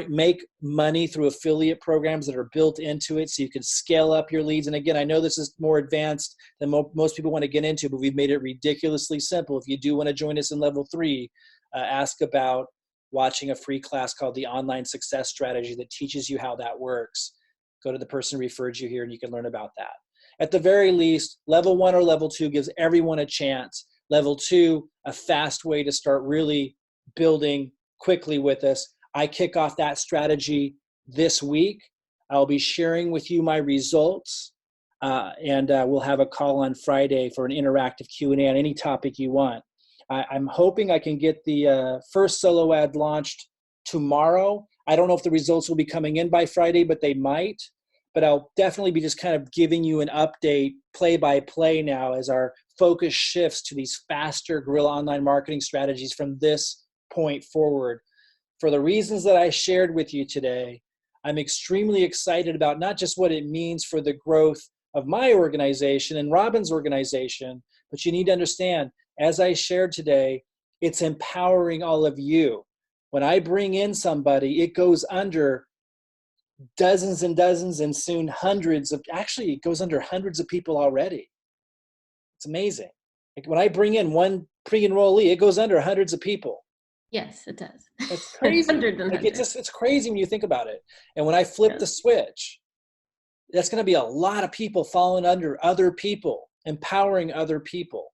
make money through affiliate programs that are built into it so you can scale up your leads. And again, I know this is more advanced than most people want to get into, but we've made it ridiculously simple. If you do want to join us in level 3, ask about watching a free class called the Online Success Strategy that teaches you how that works. Go to the person who referred you here and you can learn about that. At the very least, level 1 or level 2 gives everyone a chance. Level 2, a fast way to start really building quickly with us. I kick off that strategy this week. I'll be sharing with you my results. and we'll have a call on Friday for an interactive Q&A on any topic you want. I'm hoping I can get the first solo ad launched tomorrow. I don't know if the results will be coming in by Friday, but they might. But I'll definitely be just kind of giving you an update play by play now as our focus shifts to these faster guerrilla online marketing strategies from this point forward. For the reasons that I shared with you today, I'm extremely excited about not just what it means for the growth of my organization and Robin's organization, but you need to understand, as I shared today, it's empowering all of you. When I bring in somebody, it goes under dozens and dozens and soon hundreds of, actually it goes under hundreds of people already. It's amazing. Like when I bring in one pre-enrollee, it goes under hundreds of people. Yes, it does. It's crazy. Hundreds and Like hundreds. it's crazy when you think about it. And when I flip the switch, that's going to be a lot of people falling under other people, empowering other people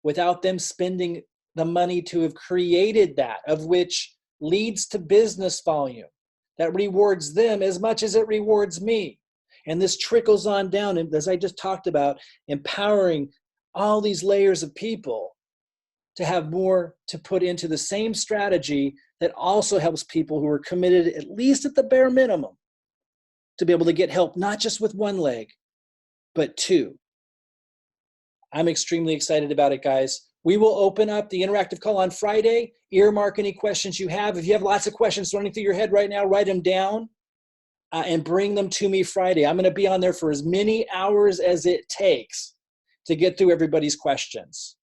without them spending the money to have created that, of which leads to business volume that rewards them as much as it rewards me. And this trickles on down, and as I just talked about, empowering all these layers of people to have more to put into the same strategy that also helps people who are committed, at least at the bare minimum, to be able to get help, not just with one leg, but two. I'm extremely excited about it, guys. We will open up the interactive call on Friday. Earmark any questions you have. If you have lots of questions running through your head right now, write them down and bring them to me Friday. I'm going to be on there for as many hours as it takes to get through everybody's questions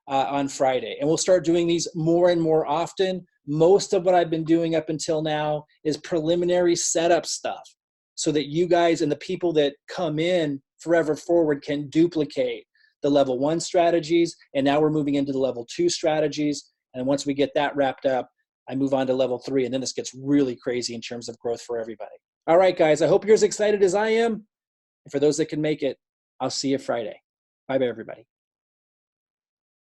on Friday. And we'll start doing these more and more often. Most of what I've been doing up until now is preliminary setup stuff so that you guys and the people that come in forever forward can duplicate the level 1 strategies. And now we're moving into the level 2 strategies. And once we get that wrapped up, I move on to level 3. And then this gets really crazy in terms of growth for everybody. All right, guys, I hope you're as excited as I am. And for those that can make it, I'll see you Friday. Bye-bye, everybody.